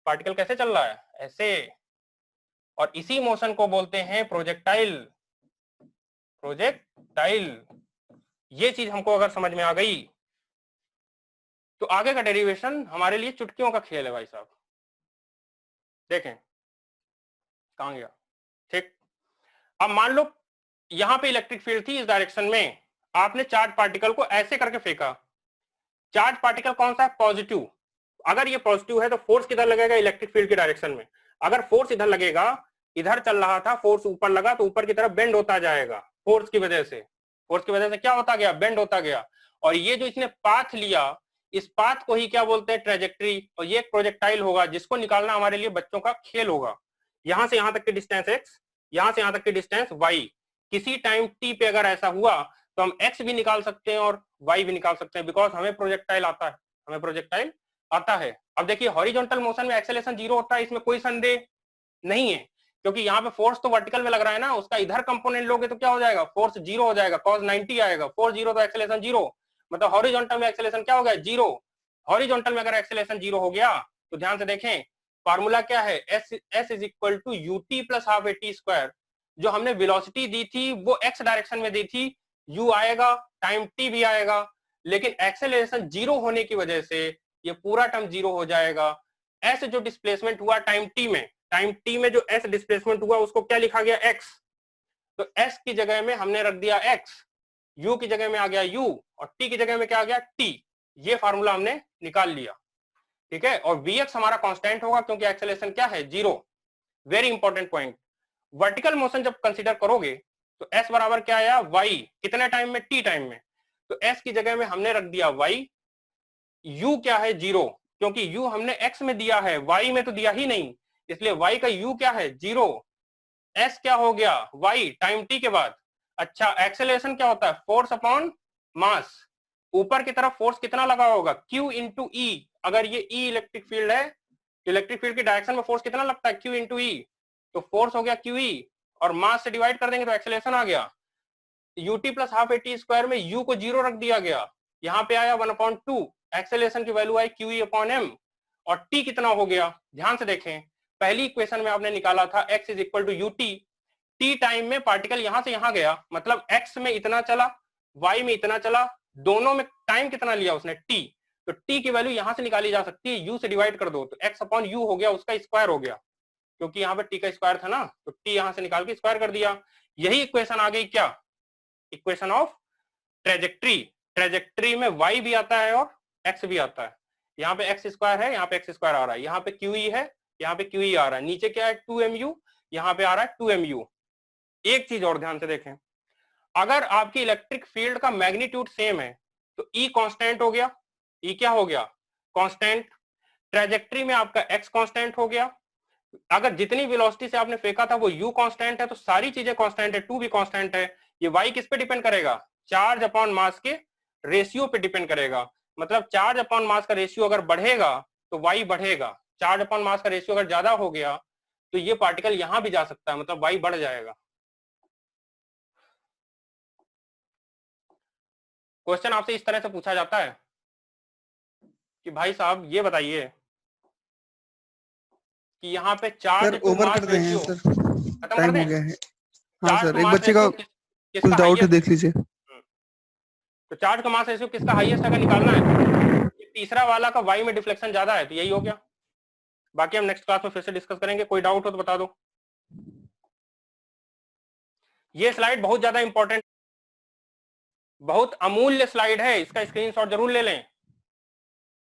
[SPEAKER 1] पार्टिकल कैसे चल रहा है, ऐसे, और इसी मोशन को बोलते हैं प्रोजेक्टाइल। प्रोजेक्टाइल, ये चीज हमको अगर समझ में आ गई तो आगे का डेरिवेशन हमारे लिए चुटकियों का खेल है भाई साहब। देखें कहां गया, ठीक। अब मान लो यहां पे इलेक्ट्रिक फील्ड थी इस डायरेक्शन में, आपने चार्ज पार्टिकल को ऐसे करके फेंका। चार्ज पार्टिकल कौन सा है, पॉजिटिव। अगर ये पॉजिटिव है तो फोर्स किधर लगेगा, इलेक्ट्रिक फील्ड के डायरेक्शन में। अगर फोर्स इधर लगेगा, इधर चल रहा था, फोर्स ऊपर लगा तो ऊपर की तरफ बेंड होता जाएगा, फोर्स की वजह से। फोर्स की वजह से क्या होता गया, बेंड होता गया। और ये जो इसने पाथ लिया, इस पाथ को ही क्या बोलते हैं, ट्रेजेक्ट्री। और ये एक प्रोजेक्टाइल होगा जिसको निकालना हमारे लिए बच्चों का खेल होगा। यहां से यहां तक की डिस्टेंस x, यहां से यहां तक की डिस्टेंस y। किसी टाइम t पे अगर ऐसा हुआ तो हम x भी निकाल सकते हैं और y भी निकाल सकते हैं, बिकॉज हमें प्रोजेक्टाइल आता है, हमें प्रोजेक्टाइल आता है। अब देखिए, हॉरिजॉन्टल मोशन में एक्सेलरेशन जीरो होता है, इसमें कोई संदेह नहीं है, क्योंकि यहाँ पे फोर्स तो वर्टिकल में लग रहा है ना, उसका इधर कंपोनेंट लोगे तो क्या हो जाएगा, फोर्स जीरो हो जाएगा, cos 90 आएगा। फोर्स जीरो तो एक्सेलरेशन जीरो, मतलब हॉरिजॉन्टल में एक्सेलरेशन क्या हो गया, जीरो। हॉरिजॉन्टल में अगर एक्सेलरेशन जीरो हो गया तो ध्यान से देखें, फार्मूला क्या है, s is equal to ut plus half at square. जो हमने वेलोसिटी दी थी वो x डायरेक्शन में दी थी, u आएगा, टाइम t भी आएगा, लेकिन एक्सेलरेशन जीरो होने की वजह से ये पूरा टर्म जीरो हो जाएगा। s जो डिस्प्लेसमेंट हुआ टाइम t में, टाइम t में जो s डिस्प्लेसमेंट हुआ उसको क्या लिखा गया, x। तो s की जगह में हमने रख दिया x, u की जगह में आ गया u, और t की जगह में क्या आ गया, t। ये फार्मूला हमने निकाल लिया, ठीक है। और vx हमारा कांस्टेंट होगा क्योंकि एक्सेलरेशन क्या है, zero. Very important point. Vertical motion जब कंसीडर करोगे तो s बराबर क्या आया, y। कितने टाइम में, t टाइम में। तो s की जगह में हमने रख दिया y, u क्या है, जीरो, क्योंकि u हमने x में दिया है, y में तो दिया ही नहीं, इसलिए y का u क्या है, जीरो। s क्या हो गया, y टाइम t के बाद। अच्छा, एक्सेलरेशन क्या होता है, फोर्स अपॉन मास। ऊपर की तरफ फोर्स कितना लगा होगा, q इंटू ई। अगर ये e इलेक्ट्रिक फील्ड है तो इलेक्ट्रिक फील्ड की डायरेक्शन में फोर्स कितना लगता है, q इंटू ई। तो फोर्स हो गया QE, और मास से डिवाइड कर देंगे तो एक्सेलरेशन आ गया। ut plus half at square में u को जीरो रख दिया गया, यहाँ पे आया 1/2, एक्सेलरेशन की वैल्यू आई QE अपॉन m। और t कितना हो गया, ध्यान से देखें, पहली इक्वेशन में आपने निकाला था x is equal to ut। t time में पार्टिकल यहां से यहां गया, मतलब x में इतना चला, y में इतना चला, दोनों में टाइम कितना लिया उसने, t। तो t की वैल्यू यहां से निकाली जा सकती है, u से डिवाइड कर दो तो x अपॉन u हो गया, उसका स्क्वायर हो गया, क्योंकि यहाँ पे टी का स्क्वायर था ना, तो टी यहाँ से निकाल के स्क्वायर कर दिया। यही इक्वेशन आ गई क्या, इक्वेशन ऑफ ट्रेजेक्ट्री। ट्रेजेक्ट्री में y भी आता है और x भी आता है। यहाँ पे x स्क्वायर है, यहाँ पे x स्क्वायर आ रहा है, यहाँ पे QE है, यहाँ पे QE आ रहा है, नीचे क्या है 2mu, यहाँ पे आ रहा है 2mu। एक चीज और ध्यान से देखें, अगर आपकी इलेक्ट्रिक फील्ड का मैग्नीट्यूड सेम है तो E कांस्टेंट हो गया, E क्या हो गया, कांस्टेंट। ट्रेजेक्ट्री में आपका x कांस्टेंट हो गया। अगर जितनी वेलोसिटी से आपने फेंका था वो u कांस्टेंट है, तो सारी चीजें कांस्टेंट है, 2 भी कांस्टेंट है। ये y किस पे डिपेंड करेगा, चार्ज अपॉन मास के रेशियो पे डिपेंड करेगा। मतलब चार्ज अपॉन मास का रेशियो अगर बढ़ेगा तो y बढ़ेगा, चार्ज अपॉन मास का रेशियो अगर ज्यादा हो गया तो ये पार्टिकल यहां भी जा सकता है, मतलब y बढ़ जाएगा। क्वेश्चन आपसे इस तरह से पूछा जाता है कि भाई साहब ये बताइए कि यहाँ पे चार्ज
[SPEAKER 3] सर
[SPEAKER 1] टू
[SPEAKER 3] ओवर
[SPEAKER 1] मास
[SPEAKER 3] करते हैं
[SPEAKER 1] रेशियो
[SPEAKER 3] सर,
[SPEAKER 1] खत्म कर
[SPEAKER 3] टाइम हो
[SPEAKER 1] दें।
[SPEAKER 3] गया है। हाँ
[SPEAKER 1] चार्ज
[SPEAKER 3] सर,
[SPEAKER 1] टू
[SPEAKER 3] एक
[SPEAKER 1] मास
[SPEAKER 3] बच्चे का
[SPEAKER 1] रेशियो
[SPEAKER 3] कुछ
[SPEAKER 1] किसका
[SPEAKER 3] डाउट है,
[SPEAKER 1] हाईएस्ट,
[SPEAKER 3] देख लीजिए।
[SPEAKER 1] तो चार्ज का मास रेशियो किसका हाईएस्ट अगर निकालना है, तीसरा वाला का y में डिफ्लेक्शन ज्यादा है तो यही हो गया। बाकी हम नेक्स्ट क्लास में फिर से डिस्कस करेंगे, कोई डाउट हो तो बता दो। ये स्लाइड बहुत ज्यादा इंपॉर्टेंट, बहुत अमूल्य स्लाइड है, इसका स्क्रीनशॉट जरूर ले लें।